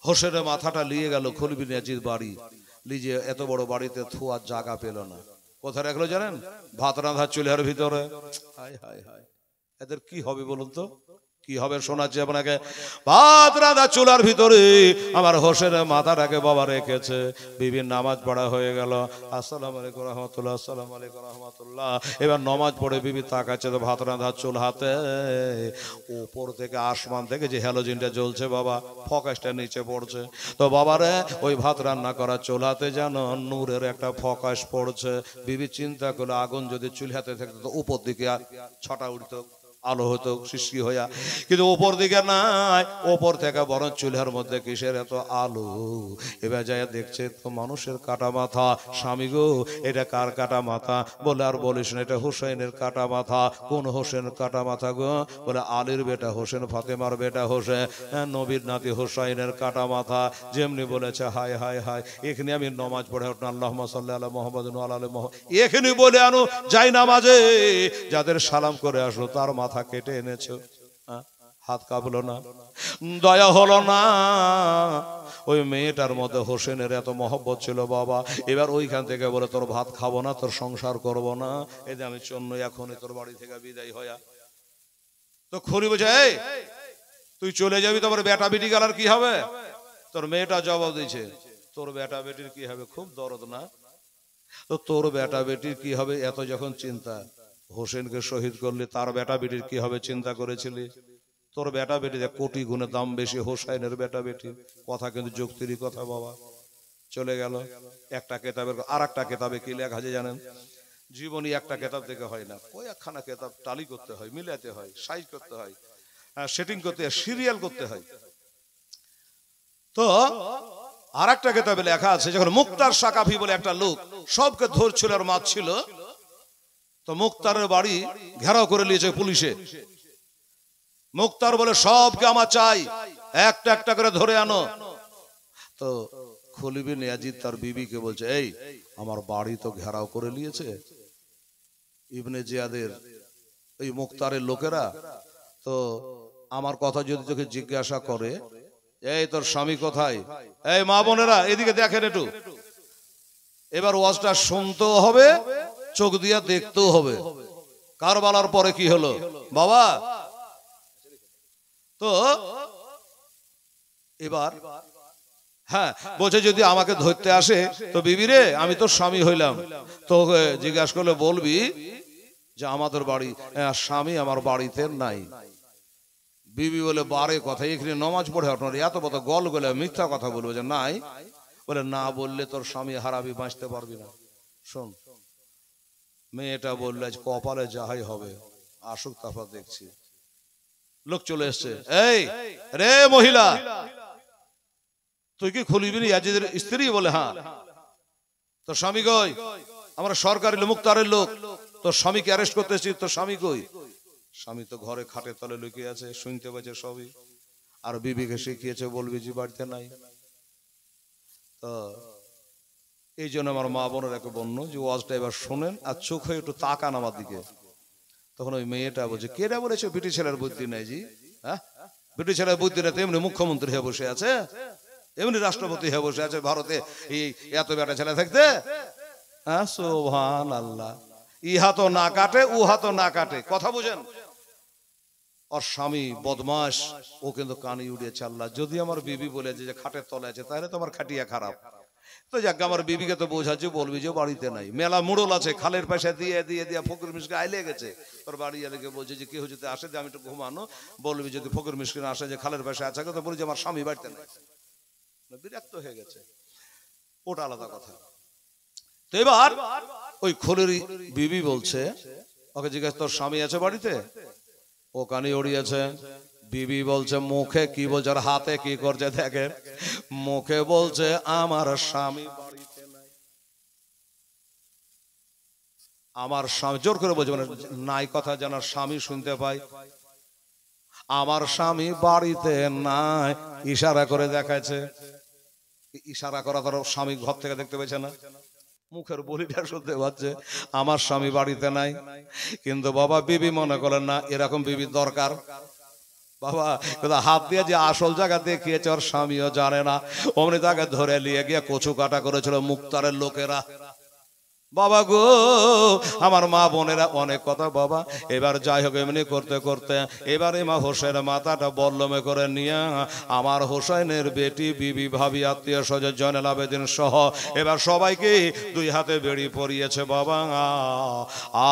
হোসেনের মাথাটা নিয়ে গেল খলিল বিন ইয়াজিদ বাড়ি, লিজে এত বড় বাড়িতে থুয়ার জায়গা পেল না। কোথায় রাখলো জানেন? ভাত রাঁধার চুলার ভিতরে। হায় হায় হায়, এদের কি হবে বলুন তো, কি হবে? শোনাচ্ছি আপনাকে, ভাত রাঁধা চুলার ভিতরে আমার হোসেনের মাথাটাকে বাবা রেখেছে। বিবির নামাজ পড়া হয়ে গেল, আসসালামু আলাইকুম রহমতুল্লাহ, আসসালামু আলাইকুম রহমতুল্লাহ। এবার নামাজ পড়ে বিবি তাকাচ্ছে, তো ভাত রাঁধা চুল হাতে, উপর থেকে আসমান থেকে যে হ্যালোজিনটা জ্বলছে বাবা, ফোকাসটা নিচে পড়ছে। তো বাবারে ওই ভাত রান্না করা চুল হাতে যেন নূরের একটা ফোকাস পড়ছে। বিবি চিন্তা করলো, আগুন যদি চুল হাতে থাকতো তো উপর দিকে ছটা উঠতো, আলো হতো সৃষ্টি হইয়া, কিন্তু ওপর দিকে নাই, ওপর থেকে বরং চুলার মধ্যে কিসের এত আলো। এবার যাই দেখছে তো মানুষের কাটা মাথা। স্বামী গো, এটা কার কাটা মাথা? বলে আর বলিস না, এটা হোসেনের কাটা মাথা। কোন হোসেন কাটা মাথা গো? বলে আলীর বেটা হোসেন, ফাতেমার বেটা হোসেন, নবীর নাতি হোসাইনের কাটা মাথা। যেমনি বলেছে, হায় হায় হায়, এখানে আমি নমাজ পড়ে উঠলাম, আল্লাহুম্মা সাল্লি আলা মুহাম্মাদিন ওয়া আলা আলি মুহাম্মাদ, এখানে বলে আনো যাই নামাজে যাদের সালাম করে আসলো তার মাথা কেটে এনেছো, হাত কাঁপলো না, দয়া হলো না। ওই মেয়েটার মধ্যে হোসেনের এত মহব্বত ছিল বাবা। এবার ওইখান থেকে বলে, তোর ভাত খাবো না, তোর সংসার করবো না, এই যে আমি চন্ন এখনই তোর বাড়ি থেকে বিদায় হইয়া। তো খড়ি বলছে, এই তুই চলে যাবি, তোমার বেটা বেটি গেলার কি হবে? তোর মেয়েটা জবাব দিচ্ছে, তোর বেটা বেটির কি হবে? খুব দরদ না? তো তোর বেটা বেটির কি হবে এত যখন চিন্তা, হোসেনকে শহীদ করলি, তার বেটা বেটির কি হবে চিন্তা করেছিলি? তোর বেটা বেটিতে কোটি গুণে দাম বেশি হোসেনের বেটা বেটি। কথা কিন্তু যুক্তিরই কথা বাবা। চলে গেল। একটা কেতাবের আর একটা কেতাবে কি লেখা আছে জানেন? জীবনী একটা কেতাব থেকে হয় না, কয়েকখানা কেতাব টালি করতে হয়, মিলাতে হয়, সাইজ করতে হয়, সেটিং করতে হয়, সিরিয়াল করতে হয়। তো আর একটা কেতাবে লেখা আছে, যখন মুক্তার সাকাফি বলে একটা লোক সবকে ধরছিল আর মারছিল, তো মুক্তারের বাড়ি ঘেরাও করে নিয়েছে পুলিশে। মুক্তার বলে, সবকে আমার চাই, একটা একটা করে ধরে আনো। তো খলিল বিন ইয়াজিদ তার বিবিকে বলছে, এই আমার বাড়ি তো ঘেরাও করে নিয়েছে ইবনে জিয়াদের এই মুক্তারের লোকেরা, তো আমার কথা যদি তোকে জিজ্ঞাসা করে, এই তোর স্বামী কোথায়? এই মা বোনেরা এদিকে দেখেন একটু। এবার ওয়াজটা শুনতেও হবে, চোখ দিয়া দেখতেও হবে। কারবালার পরে কি হলো বাবা? তো এবার হ্যাঁ বলছে, যদি আমাকে ধরতে আসে তো বিবি রে, আমি তো স্বামী হইলাম, তো জিজ্ঞাসা করলে বলবি যে আমাদের বাড়ি, স্বামী আমার বাড়িতে নাই। বিবি বলে, বারে কথা, এখানে নমাজ পড়ে আপনার এত কথা গল গলে মিথ্যা কথা বলবো যে নাই? বলে, না বললে তোর স্বামী হারাবি, বাঁচতে পারবি না। শোন, মেয়েটা বললে, আজ কপালে যাহাই হবে, আসুক তারপর দেখছি। লোক চলে এসছে, এই রে মহিলা, তুই কি খলিল বিন ইয়াজিদের স্ত্রী? বলে, হ্যাঁ। তোর স্বামী কই? আমরা সরকারি মুক্তারের লোক, তোর স্বামীকে অ্যারেস্ট করতে এসেছিস, তোর স্বামী কই? স্বামী তো ঘরে খাটের তলে লুকিয়ে আছে, শুনতে পাচ্ছে সবই। আর বিবিকে শিখিয়েছে, বলবি যে বাড়িতে নাই। তো এই জন্য আমার মা বোনের একে বন্য যে ওয়াজটা এবার শোনেন আর চোখে একটু তাকান আমার দিকে। তখন ওই মেয়েটা বলছে, কেটা বলেছে বিটি ছেলের বুদ্ধি নেই জি? হ্যাঁ, বিটি ছেলের বুদ্ধি নেই, তেমনি মুখ্যমন্ত্রী হয়ে বসে আছে, এমনি রাষ্ট্রপতি হয়ে বসে আছে ভারতে, এই এত বেটা ছেলে থাকতে। হ্যাঁ, সুবহানাল্লাহ। ইহা তো না কাটে, উহা তো না কাটে, কথা বুঝেন। ওর স্বামী বদমাস, ও কিন্তু কানে উড়িয়ে চাল্লা। যদি আমার বিবি বলে যে খাটের তলে আছে, তাহলে তো আমার খাটিয়া খারাপ। তো যাক, আমার বিবিকে তো বোঝাচ্ছে, বলবি যে বাড়িতে নাই, মেলা মুড়ল আছে, খালের পাশে দিয়ে দিয়ে দিয়ে ফকির মিশকে আইলে গেছে। তোর বাড়ি এলাকে বলছে যে কি হচ্ছে, আসে যে আমি একটু ঘুমানো, বলবি যদি ফকির মিশকিন আসে যে খালের পাশে আছে, তো বলি যে আমার স্বামী বাড়িতে নাই। বিরক্ত হয়ে গেছে, ওটা আলাদা কথা। তো এবার ওই খোলের বিবি বলছে, ওকে জিজ্ঞাসা, তোর স্বামী আছে বাড়িতে? ও কানে উড়িয়েছে। বিবি বলছে, মুখে কি বলছে আর হাতে কি করছে দেখে। মুখে বলছে, আমার স্বামী বাড়িতে নাই। আমার স্বামী, জোর করে বলছে, মানে নাই কথা যেন স্বামী শুনতে পাই। আমার স্বামী বাড়িতে নাই, ইশারা করে দেখাচ্ছে। ইশারা করা ধরো, স্বামী ঘর থেকে দেখতে পেয়েছে না, মুখের বলিটা শুনতে পাচ্ছে, আমার স্বামী বাড়িতে নাই। কিন্তু বাবা বিবি মনে করেন না এরকম বিবি দরকার। বাবা হাত দিয়ে যে আসল জায়গা দেখিয়েছে ওর স্বামীও জানে না, অমনি তাকে ধরে নিয়ে গিয়ে কচু কাটা করেছিল মুক্তারের লোকেরা। বাবা গো, আমার মা বোনেরা অনেক কথা বাবা। এবার যাই হোক, এমনি করতে করতে এবার মা হোসেনের মাথাটা বল্লমে করে নিয়ে আমার হোসেনের বেটি, বিবি, ভাবি, আত্মীয় স্বজন, জয়নাল আবেদিন সহ এবার সবাইকে দুই হাতে বেড়ি পরিয়েছে বাবা।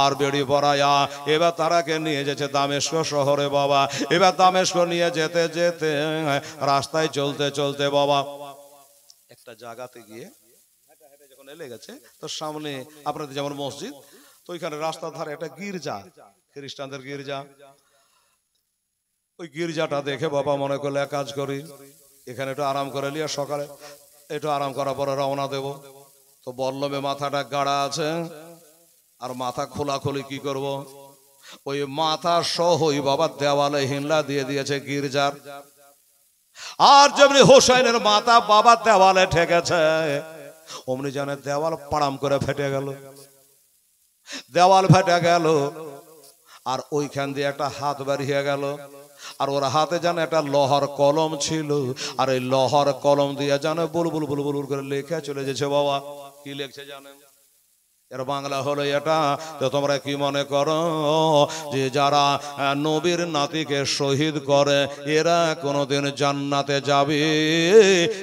আর বেড়ি পরায়া এবার তারাকে নিয়ে যেছে দামেস্ক শহরে বাবা। এবার দামেস্ক নিয়ে যেতে যেতে রাস্তায় চলতে চলতে বাবা একটা জায়গাতে গিয়ে এলে গেছে, তো সামনে আপনাদের যেমন মসজিদ, তো ওইখানে রাস্তার ধারে একটা গির্জা, খ্রিস্টানদের গির্জা। ওই গির্জাটা দেখে বাবা মনে করলে এক কাজ করি, এখানে একটু আরাম করে নিয়ে সকালে একটু আরাম করার পরে রওনা দেব। তো বল্লমে মাথাটা গাড়া আছে, আর মাথা খোলাখুলি কি করব, ওই মাথা সহই বাবা দেওয়ালে হিমলা দিয়ে দিয়েছে গির্জার। আর যেমনি হোসেনের মাথা বাবা দেওয়ালে ঠেকেছে, অমনি জানে দেওয়াল পাড়াম করে ফেটে গেল, দেওয়াল ফেটে গেল। আর ওইখান দিয়ে একটা হাত বেরিয়ে গেল, আর ওর হাতে জানে একটা লোহার কলম ছিল, আর এই লোহার কলম দিয়ে জানে বুলবুল বুলবুল করে লেখা চলে যেছে বাবা। কি লিখছে জানেন? এর বাংলা হলো এটা। তো তোমরা কি মনে করো যে যারা নবীর নাতিকে শহীদ করে এরা কোনোদিন জান্নাতে যাবে?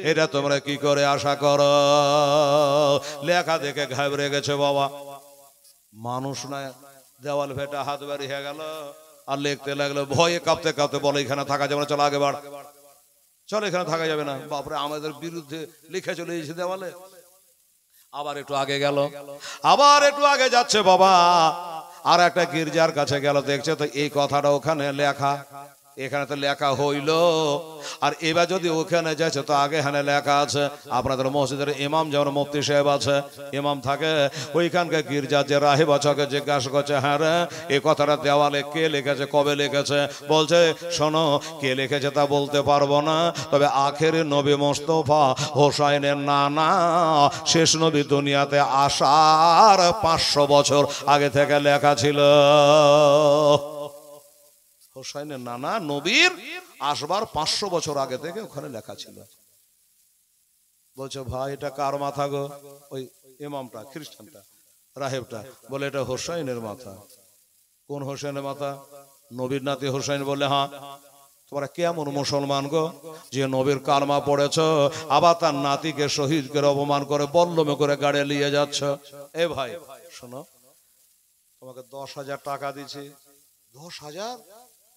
এটা তোমরা কি করে আশা করো? লেখা দেখে ঘাবড়ে গেছে বাবা। মানুষ না, দেওয়াল ফেটা হাত বেরিয়ে গেল, আর লিখতে লাগলো ভয়ে কাঁপতে কাঁপতে, বলে এখানে থাকা যাবে না, চলো আগে বাড়, চলো এখানে থাকা যাবে না। বাপরে, আমাদের বিরুদ্ধে লিখে চলে এসেছে দেওয়ালে। আবার একটু আগে গেল, আবার একটু আগে যাচ্ছে বাবা, আর একটা গির্জার কাছে গেল, দেখছে তো এই কথাটা ওখানে লেখা, এখানে তো লেখা হইল। আর এবার যদি ওখানে যাচ্ছে তো আগে এখানে লেখা আছে। আপনাদের মসজিদের ইমাম যেমন মুফতি সাহেব আছে, ইমাম থাকে, ওইখানকার গির্জার যে রাহিব আছে জিজ্ঞাসা করছে, হ্যাঁ রে এই কথাটা দেওয়ালে কে লিখেছে, কবে লিখেছে? বলছে শোনো, কে লিখেছে তা বলতে পারবো না, তবে আখেরি নবী মোস্তফা হোসাইনের নানা শেষ নবী দুনিয়াতে আসার 500 বছর আগে থেকে লেখা ছিল। হোসাইনের নানা নবীর আসবার 500 বছর আগে থেকে ওখানে লেখা ছিল। বলছো ভাই এটা কার মাথা গো? ওই ইমামটা, খ্রিস্টানটা, রাহেবটা বলে এটা হোসাইনের মাথা। কোন হোসেনের মাথা? নবীর নাতি হোসাইন। বলে হ্যাঁ। তোমরা কেমন মুসলমান গো যে নবীর কালমা পড়েছ, আবার তার নাতিকে শহীদ করে অপমান করে বল্লমে করে গাড়ি নিয়ে যাচ্ছ? এ ভাই শোনো, তোমাকে 10,000 টাকা দিছি। 10,000?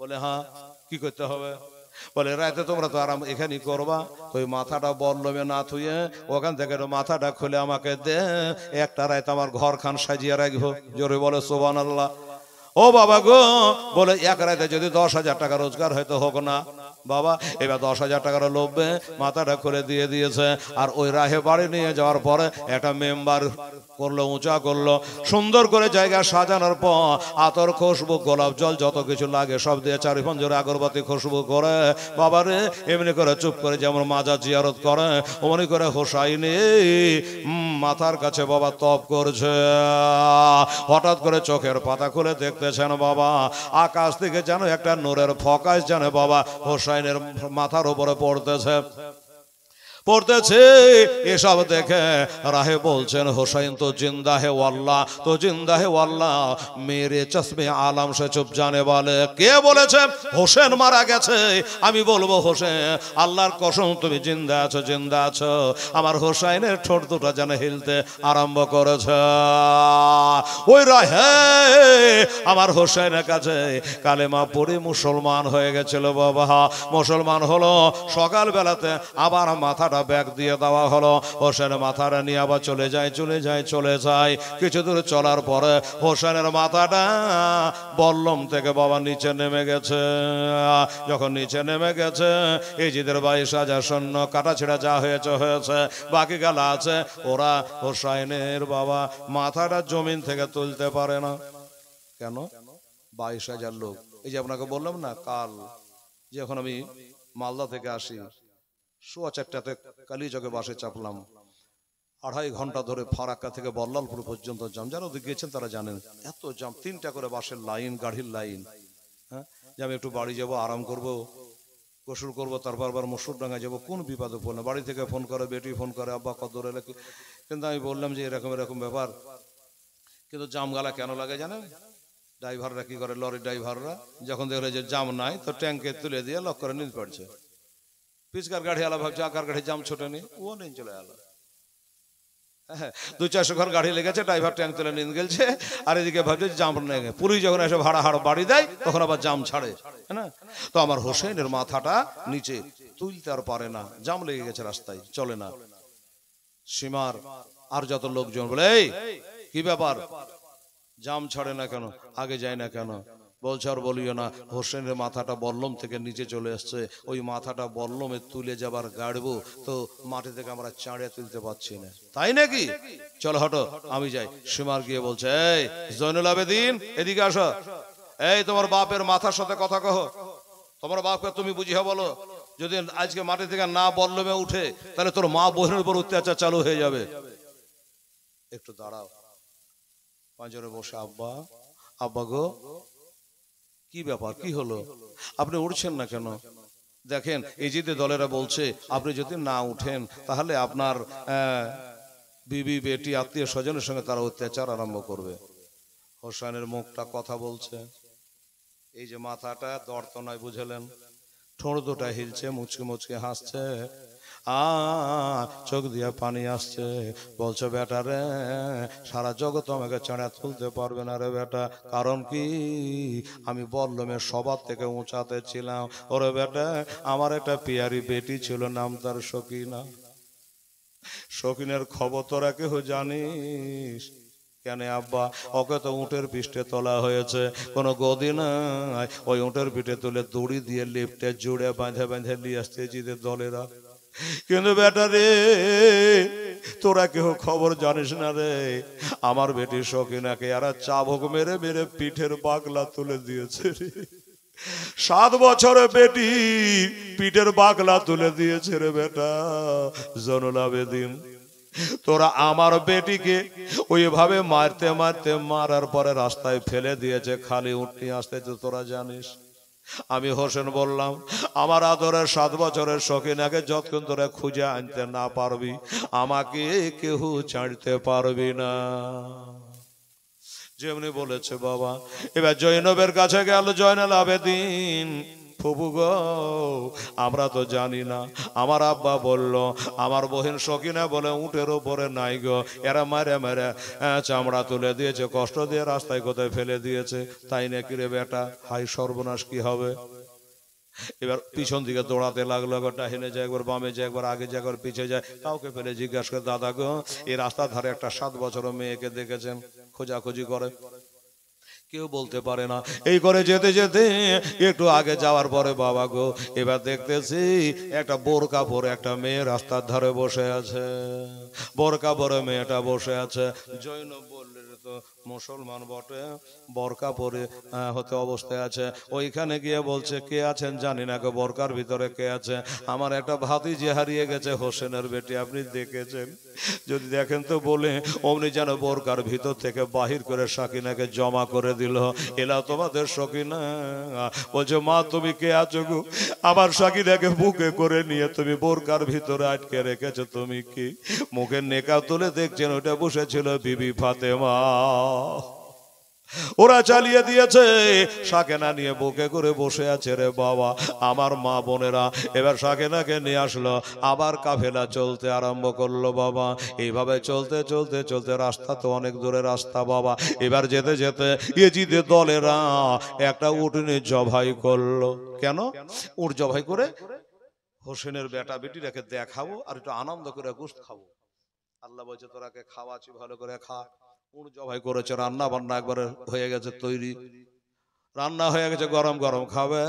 বলে হ্যাঁ। কি করতে হবে? বলে রাতে তোমরা তো আরাম এখানেই করবা, ওই মাথাটা বল্লমে না থুয়ে ওখান থেকে মাথাটা খুলে আমাকে দে, একটা রাত আমার ঘর খান সাজিয়ে রাখবো। জোরে বলে সুবহানাল্লাহ। ও বাবা গো, বলে এক রাতে যদি 10,000 টাকা রোজগার হয়তো হোক না, বাবা এবার 10,000 টাকার লোভে মাথাটা করে দিয়ে দিয়েছে। আর ওই রাহে বাড়ি নিয়ে যাওয়ার পরে একটা মেম্বার করলো, উঁচা করলো, সুন্দর করে জায়গা সাজানোর পর আতর, খুশবু, গোলাপ জল যত কিছু লাগে সব দিয়ে চারিপাশ জোরে আগরবাতি খুশবু করে বাবারে এমনি করে চুপ করে যেমন মাজার জিয়ারত করে অমনি করে হোসাইনি মাথার কাছে বাবা তপ করছে। হঠাৎ করে চোখের পাতা খুলে দেখতেছেন বাবা আকাশ থেকে যেন একটা নূরের ফোকাস যেন বাবা হোসাইনের মাথার উপরে পড়তেছে। এসব দেখে রাহে বলছেন হোসাইন তো জিন্দা হে ওয়াল্লাহ, তো জিন্দা হে ওয়াল্লাহ মেরে চশমে আলম সে চুপ জানে বলে। কে বলেছে হোসেন মারা গেছে? আমি বলবো হোসেন আল্লাহর কসম তুমি জিন্দা আছো, জিন্দা আছো। আমার হোসাইনের ঠোঁট দুটো যেন হিলতে আরম্ভ করেছে। ওই রাহে আমার হোসেনের কাছে কালেমা পড়ে মুসলমান হয়ে গেছিল বাবা। মুসলমান হলো, সকাল বেলাতে আবার মাথা ব্যাগ দিয়ে দেওয়া হলো। হোসেনের মাথাটা নিয়ে আবার চলে যায়। কিছু দূর চলার পরে হোসেনের মাথাটা বল্লম থেকে বাবা নিচে নেমে গেছে। যখন নিচে নেমে গেছে ইজিদের 22,000 সৈন্য কাটা ছেড়া যা হয়েছে বাকি গেলা আছে, ওরা হোসেনের বাবা মাথাটা জমিন থেকে তুলতে পারে না। কেন? 22,000 লোক। এই যে আপনাকে বললাম না কাল যখন আমি মালদা থেকে আসি 4:15 কালীচকে বাসে চাপলাম, 2.5 ঘন্টা ধরে ফারাক্কা থেকে বল্লালপুর পর্যন্ত জাম। যারা ওদিকে গেছেন তারা জানেন এত জাম, 3টা করে বাসের লাইন, গাড়ির লাইন। হ্যাঁ, যে আমি একটু বাড়ি যাব, আরাম করব, গোসল করবো, তারপর আবার মসুরডাঙ্গা যাবো, কোন বিপদে পড়লো। বাড়ি থেকে ফোন করে, বেটি ফোন করে, আব্বা কত দূর এলে। কিন্তু আমি বললাম যে এরকম ব্যাপার। কিন্তু জামগালা কেন লাগে জানেন? ড্রাইভাররা কি করে, লরির ড্রাইভাররা যখন দেখলে যে জাম নাই তো ট্যাঙ্কে তুলে দিয়ে লক করে নিতে পারছে। পিচকার গাড়ি আলা ভাবছে আকার গাড়ি জাম ছোটেনি, ও নিয়ে চলে এলো। 200-400 ঘর গাড়ি লেগেছে, ড্রাইভার ট্যাঙ্ক তুলে নিয়ে গেছে, আর এদিকে ভাবছে জাম নেই। পুলিশ যখন এসে ভাড়া বাড়ি দেয় তখন আবার জাম ছাড়ে। হ্যাঁ, তো আমার হোসেনের মাথাটা নিচে তুলতে আর পারে না, জাম লেগে গেছে, রাস্তায় চলে না। সীমার আর যত লোকজন বলে এই কি ব্যাপার, জাম ছাড়ে না কেন, আগে যায় না কেন? বলছে আর বলিও না, হোসেনের মাথাটা বল্লম থেকে নিচে চলে আসছে, ওই মাথাটা বল্লমে তুলে যাবার গাড়বো তো মাটি থেকে আমরা চাঁড়ে তুলতে পারছি না। তাই নাকি? চলো হটো, আমি যাই। সীমার গিয়ে বলছে এই জয়নুল আবেদিন এদিকে আসো, এই তোমার বাপের মাথার সাথে কথা কহ, তোমার বাপকে তুমি বুঝিয়ে বলো যদি আজকে মাটি থেকে না বল্লমে উঠে তাহলে তোর মা বোনের উপর অত্যাচার চালু হয়ে যাবে। একটু দাঁড়াও। পাঁজরে বসে আব্বা গো কি ব্যাপার, কি হলো, আপনি উঠছেন না কেন? দেখেন এজিদের দলেরা বলছে আপনি যদি না উঠেন তাহলে আপনার বিবি, বেটি, আত্মীয় স্বজনের সঙ্গে তারা অত্যাচার আরম্ভ করবে। হোসেনের মুখটা কথা বলছে, এই যে মাথাটা দর্ত নয় বুঝলেন, ঠোঁট দুটা হিলছে, মুচকে মুচকে হাসছে, চোখ দিয়ে পানি আসছে। বলছো বেটা রে সারা জগৎ আমাকে চাঁড়া তুলতে পারবে না রে বেটা, কারণ কি আমি বল্লমের সবার থেকে উঁচাতে ছিলাম। ওরে বেটা আমার একটা পিয়ারি বেটি ছিল, নাম তার সকিনা। সকিনের খবর তোরা কেউ জানিস? কেন আব্বা? ওকে তো উটের পিঠে তোলা হয়েছে, কোনো গদি নাই, ওই উটের পিঠে তুলে দড়ি দিয়ে লিফটে জুড়ে বাঁধে নিয়ে আসতে জিদের দলেরা। কিন্তু বেটা রে তোরা কেউ খবর জানিস না রে, আমার বেটি সকিনাকে আর চাবুক মেরে মেরে পিঠের বাগলা তুলে দিয়েছে রে। 7 বছরে বেটি পিঠের বাগলা তুলে দিয়েছে রে বেটা। জয়নুল আবেদিন তোরা আমার বেটিকে ওইভাবে মারতে মারতে মারার পরে রাস্তায় ফেলে দিয়েছে, খালি উট নিয়ে আসতে, তোরা জানিস? আমি হোসেন বললাম আমার আদরের 7 বছরের সকিনাকে যতক্ষণ তোরা খুঁজে আনতে না পারবি আমাকে কেউ ছাড়তে পারবি না। যেমনি বলেছে বাবা। এবার জৈনবের কাছে গেল জয়নুল আবেদিন, ফুফু গো আমরা তো জানি না, আমার আব্বা বলল আমার বহিন সকিনা বলে উটের উপরে নাই গো, এরা মারে মারে চামড়া তুলে দিয়েছে, কষ্ট দিয়ে রাস্তায় কোথায় ফেলে দিয়েছে। তাই নাকি রে বেটা? হাই সর্বনাশ, কি হবে? এবার পিছন দিকে দৌড়াতে লাগলো, একবার ডাহিনে যায়, একবার বামে যায়, একবার আগে যায়, একবার পিছিয়ে যায়। কাউকে ফেলে জিজ্ঞাসা করে দাদা গো এই রাস্তার ধারে একটা 7 বছরের মেয়েকে দেখেছেন? খোঁজাখুঁজি করে। কেউ বলতে পারে না। এই করে যেতে যেতে একটু আগে যাওয়ার পরে বাবা গো এবার দেখতেছি একটা বোরকা পরে একটা মেয়ে রাস্তার ধারে বসে আছে। বোরকা পরে মেয়েটা বসে আছে। জৈনব বললে তো মুসলমান বটে, বোরকা পরে হতে অবস্থায় আছে। ওইখানে গিয়ে বলছে কে আছেন জানি না গো, বোরকার ভিতরে কে আছে? আমার একটা ভাতিজি হারিয়ে গেছে, হোসেনের বেটি, আপনি দেখেছেন? যদি দেখেন তো বলে অমনি যেন বোরকার ভিতর থেকে বাহির করে সাকিনাকে জমা করে দিল। এলা তোমাদের সকিনা বলছে মা তুমি কে আছো গো? আমার সাকিনাকে বুকে করে নিয়ে তুমি বোরকার ভিতরে আটকে রেখেছো, তুমি কি? মুখের নেকা তুলে দেখছেন ওটা বসেছিল বিবি ফাতেমা। ওরা চালিয়ে দিয়েছে, সাকেনা নিয়ে বুকে করে বসে আছে রে বাবা আমার মা বোনেরা। এবার সাকেনাকে নিয়ে আসলো, আবার কাফেলা চলতে আরম্ভ করলো বাবা। এইভাবে চলতে চলতে চলতে রাস্তা তো অনেক দূরে রাস্তা বাবা। এবার যেতে যেতে ইয়েজিদের দলেরা একটা উট নিয়ে জবাই করলো। কেন উট জবাই করে? হোসেনের বেটা বেটিরাকে দেখাবো আর একটু আনন্দ করে গোশত খাবো। আল্লাহ বলছে তোরাকে খাওয়াচ্ছি, ভালো করে খা। উট জবাই করেছে, রান্না বান্না একবারে হয়ে গেছে তৈরি, রান্না হয়ে গেছে, গরম গরম খাবে।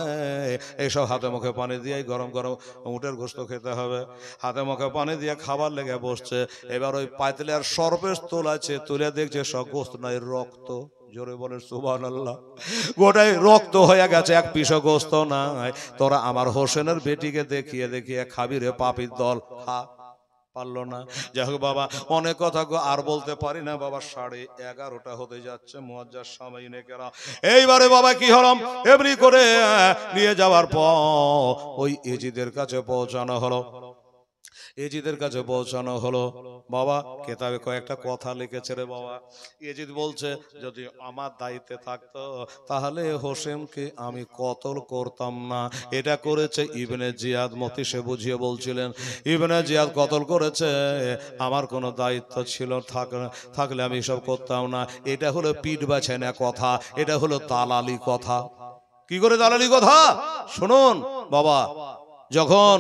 এইসব হাতে মুখে পানি দিয়ে গরম গরম উটের গোশত খেতে হবে। হাতে মুখে পানি দিয়ে খাবার লেগে বসছে। এবার ওই পাতিলের সর্পের তোল আছে, তুলে দেখছে সব গোশত নাই, রক্ত। জোরে বলে সুবহানাল্লাহ। গোটাই রক্ত হয়ে গেছে, এক পিসও গোশত নাই। তোরা আমার হোসেনের বেটিকে দেখিয়ে দেখিয়ে খাবি রে পাপির দল, খা। পারলো না। যাই হোক বাবা অনেক কথা আর বলতে পারি না বাবা, 11:30 হতে যাচ্ছে, মুয়াজ্জাজ সামাইনেকেরা। এইবারে বাবা কি হলাম, এমনি করে নিয়ে যাওয়ার পর ওই ইজিদের কাছে পৌঁছানো হলো। ইজিদের কাছে পৌঁছানো হলো বাবা। কেতাবে কয়েকটা কথা লিখেছে রে বাবা। ইজিদ বলছে যদি আমার দায়িত্বে থাকতো তাহলে হোসেনকে আমি কতল করতাম না। এটা করেছে ইবনে জিয়াদ, মতি সে বুঝিয়ে বলছিলেন ইবনে জিয়াদ কতল করেছে, আমার কোনো দায়িত্ব ছিল থাকলে আমি সব করতাম না। এটা হলো পিঠ বাছাই না কথা, এটা হলো দালালি কথা। কি করে দালালি কথা শুনুন বাবা। যখন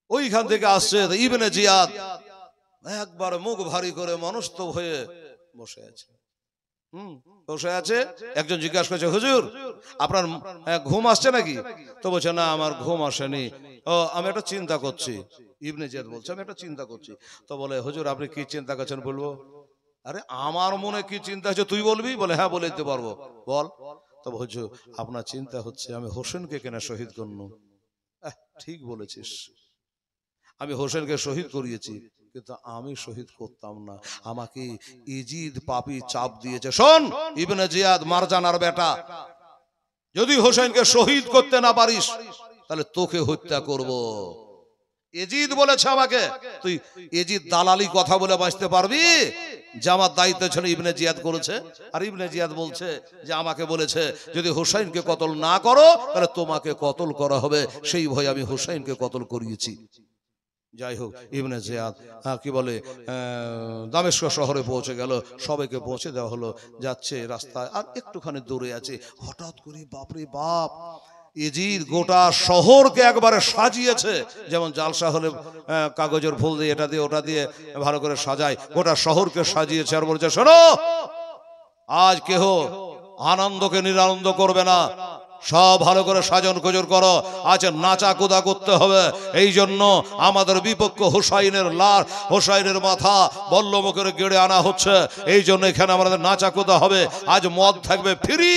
ওইখান থেকে আসছে ইবনে জিয়াদ একবার মুখ ভারী করে মনস্থ হয়ে বসে আছে। বসে আছে। একজন জিজ্ঞাসা করছে হুজুর আপনার ঘুম আসছে নাকি? তো বলছে না আমার ঘুম আসেনি, আমি একটা চিন্তা করছি। ইবনে জিয়াদ বলছে আমি একটা চিন্তা করছি। তো বলে হুজুর আপনি কি চিন্তা করছেন বলবো? আরে আমার মনে কি চিন্তা হচ্ছে তুই বলবি? বলে হ্যাঁ বলে দিতে পারবো, বল। তো হুজুর আপনার চিন্তা হচ্ছে আমি হোসেনকে কেন শহীদ করব? ঠিক বলেছিস, আমি হোসেনকে শহীদ করিয়েছি, কিন্তু আমি শহীদ করতাম না, আমাকে ইজিদ পাপী চাপ দিয়েছে। শোন ইবনে জিয়াদ মারজানার বেটা, যদি হোসেনকে শহীদ করতে না পারিস তাহলে তোকে হত্যা করব। ইজিদ বলেছে আমাকে, তুই ইজিদ দালালি কথা বলে বাঁচতে পারবি? যে আমার দায়িত্ব ছিল ইবনে জিয়াদ করেছে। আর ইবনে জিয়াদ বলছে যে আমাকে বলেছে যদি হোসেনকে কতল না করো তাহলে তোমাকে কতল করা হবে, সেই ভয়ে আমি হোসেনকে কতল করিয়েছি। যাই হোক ইবনে জিয়াদ কি বলে দামেস্ক শহরে পৌঁছে গেল, সবাইকে পৌঁছে দেওয়া হলো। যাচ্ছে রাস্তায় আর একটুখানি দূরে আছে, হঠাৎ করে বাপরে বাপ ইজিদ গোটা শহরকে একবারে সাজিয়েছে। যেমন জালসা হলে কাগজের ফুল দিয়ে এটা দিয়ে ওটা দিয়ে ভালো করে সাজায়, গোটা শহরকে সাজিয়েছে। আর বলছে শোনো আজ কেহ আনন্দকে নিরানন্দ করবে না, সব ভালো করে সাজন গোজর করো, আজ নাচা কুদা করতে হবে। এই জন্য আমাদের বিপক্ষ হোসাইনের লাশ, হোসাইনের মাথা বল্লম করে গেড়ে আনা হচ্ছে, এই জন্য এখানে আমাদের নাচা কুদা হবে। আজ মদ থাকবে ফ্রি,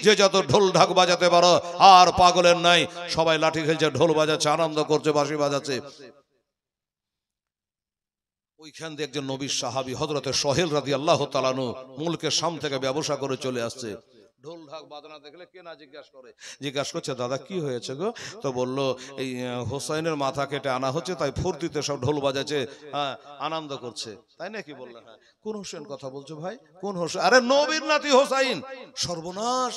যে যত ঢোল ঢাক বাজাতে পারো। আর পাগলের নাই, সবাই লাঠি খেলছে, ঢোল বাজাচ্ছে, আনন্দ করছে, বাঁশি বাজাচ্ছে। ওইখান দিয়ে একজন নবী সাহাবী হযরতে সোহেল রাদিয়াল্লাহু তাআলা আনহু মুলকে শাম থেকে ব্যবসা করে চলে আসছে। ঢোল ঢাক বাজনা দেখলে কে না জিজ্ঞাসা করছে দাদা কি হয়েছে গো? তো বললো এই হোসাইনের মাথা কেটে আনা হচ্ছে, তাই ফুর্তিতে সব ঢোল বাজাচ্ছে, হ্যাঁ আনন্দ করছে, তাই নাকি? বললো হ্যাঁ। কোন হোসেন কথা বলছো ভাই? কোন হোসেন? আরে নবীর নাতি হোসাইন। সর্বনাশ,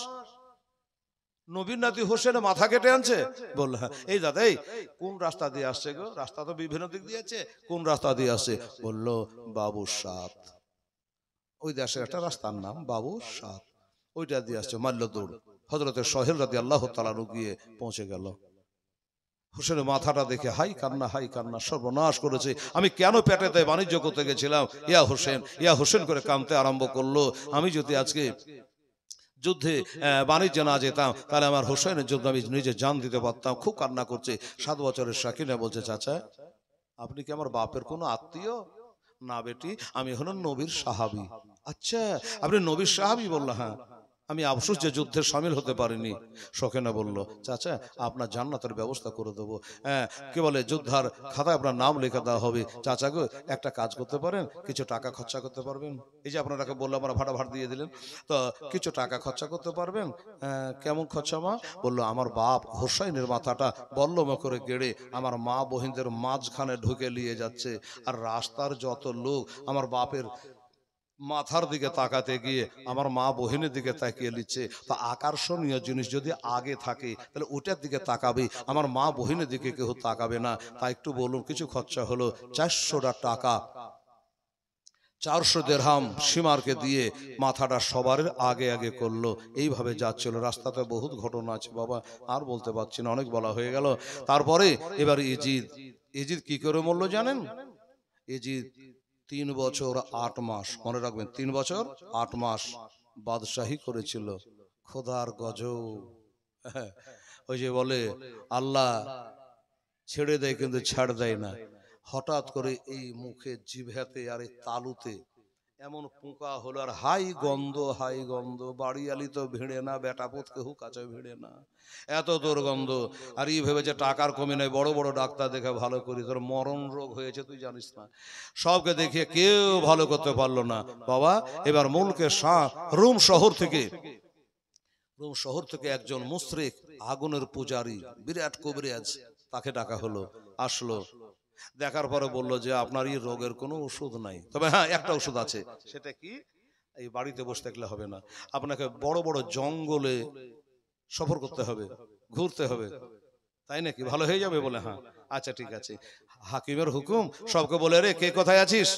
নবীর নাতি হোসেনের মাথা কেটে আনছে? বললো হ্যাঁ। এই দাদা এই কোন রাস্তা দিয়ে আসছে গো? রাস্তা তো বিভিন্ন দিক দিয়ে আছে, কোন রাস্তা দিয়ে আসছে? বললো বাবুর সাত, ওই দেশের একটা রাস্তার নাম বাবুর সাত, ওইটা দিয়ে আসছে। মাল্য দৌড়, হযরতে সোহেল রাদিয়াল্লাহু তাআলা আনহু গিয়ে পৌঁছে গেল। হোসেনের মাথাটা দেখে হাই কান্না, সর্বনাশ করেছে, আমি কেন পেটেতে বাণিজ্য করতে গেছিলাম, ইয়া হোসেন করে কাঁদতে আরম্ভ করলো। আমি যদি আজকে যুদ্ধে বাণিজ্য না যেতাম, তাহলে আমার হোসেনের জন্য আমি নিজে জান দিতে পারতাম। খুব কান্না করছে। 7 বছরের সাকিনা বলছে, চাচা আপনি কি আমার বাপের কোনো আত্মীয়? না বেটি, আমি হলাম নবীর সাহাবী। আচ্ছা, আপনি নবীর সাহাবী? বলল হ্যাঁ। আমি আফসোস যে যুদ্ধে সামিল হতে পারিনি। সখেনা বলল, চাচা আপনার জান্নাতের ব্যবস্থা করে দেবো। হ্যাঁ, কি বলে, যোদ্ধার খাতায় আপনার নাম লেখা দেওয়া হবে। চাচা গো, একটা কাজ করতে পারেন, কিছু টাকা খরচা করতে পারবেন? এই যে আপনারাকে বললাম, আমরা ভাড়া দিয়ে দিলেন, তো কিছু টাকা খরচা করতে পারবেন? কেমন খরচা মা? বললো, আমার বাপ হোসাইনের মাথাটা বল্লম করে গেড়ে আমার মা বহিনদের মাঝখানে ঢুকে নিয়ে যাচ্ছে, আর রাস্তার যত লোক আমার বাপের মাথার দিকে তাকাতে গিয়ে আমার মা বহিনের দিকে তাকিয়ে নিচ্ছে। তো আকর্ষণীয় জিনিস যদি আগে থাকে তাহলে ওটার দিকে তাকাবে, আমার মা বহিনের দিকে কেউ তাকাবে না। তাই একটু বলুন, কিছু খরচা হলো 400 টাকা। 400 দিরহাম সীমারকে দিয়ে মাথাটা সবার আগে আগে করলো। এইভাবে যাচ্ছিল। রাস্তাতে বহুত ঘটনা আছে বাবা, আর বলতে পারছি না, অনেক বলা হয়ে গেল। তারপরে এবার ইজিদ কি করে মরলো জানেন? ইজিদ 3 বছর 8 মাস, মনে রাখবেন, 3 বছর 8 মাস বাদশাহী করেছিল। খোদার গজব। ওই যে বলে, আল্লাহ ছেড়ে দেয় কিন্তু ছাড় দেয় না। হঠাৎ করে এই মুখে, জিভেতে আর এই তালুতে এমন পোকা হলো, আর হাই গন্ধ। বাড়িয়ালি তো ভিড়ে না, বেটা পুত কেউ কাছে ভিড়ে না, এত দুর্গন্ধ। আর এই ভেবেছে টাকার কমে নেই, বড় বড় ডাক্তার দেখে ভালো করি, তোর মরণ রোগ হয়েছে তুই জানিস না। সবকে দেখিয়ে কেউ ভালো করতে পারলো না বাবা। এবার মুলকের শাহ রোম শহর থেকে একজন মুশরিক, আগুনের পূজারী, বিরাট কবিরাজ, তাকে ডাকা হলো। আসলো, দেখার পরে বলল যে আপনার এই রোগের কোনো ওষুধ নাই, তবে হ্যাঁ একটা ওষুধ আছে। সেটা কি? এই বাড়িতে বসে থাকলে হবে না, আপনাকে বড় বড় জঙ্গলে সফর করতে হবে, ঘুরতে হবে। তাই নাকি? ভালো হয়ে যাবে? বলে হ্যাঁ। আচ্ছা ঠিক আছে। হাকিমের হুকুম, সবকে বলে, রে কে কোথায় আছিস?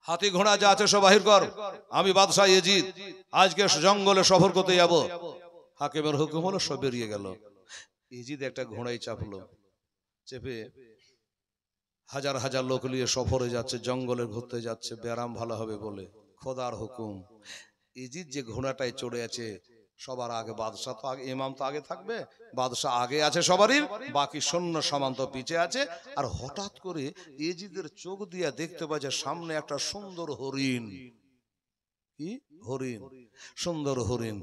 হাতি ঘোড়া যা আছে সব বাহির কর, আমি বাদশাহ ইজিদ আজকে জঙ্গলে সফর করতে যাব। হাকিমের হুকুম হলো, সব বেরিয়ে গেল। ইজিদ একটা ঘোড়াই চাপলো, চেপে হাজার হাজার লোক নিয়ে সফরে যাচ্ছে, জঙ্গলে ঘুরতে যাচ্ছে, ব্যারাম ভালো হবে বলে। খোদার হুকুম, ইজিদ যে ঘোড়াটায় চড়ে আছে, সবার আগে বাদশাহ তো আগে, ইমাম তো আগে থাকবে, বাদশাহ আগে আছে সবারই, বাকি সৈন্য সামন্ত পিছে আছে। আর হঠাৎ করে ইজিদের চোখ দিয়ে দেখতে পায় যে সামনে একটা সুন্দর হরিণ। কি হরিণ? সুন্দর হরিণ।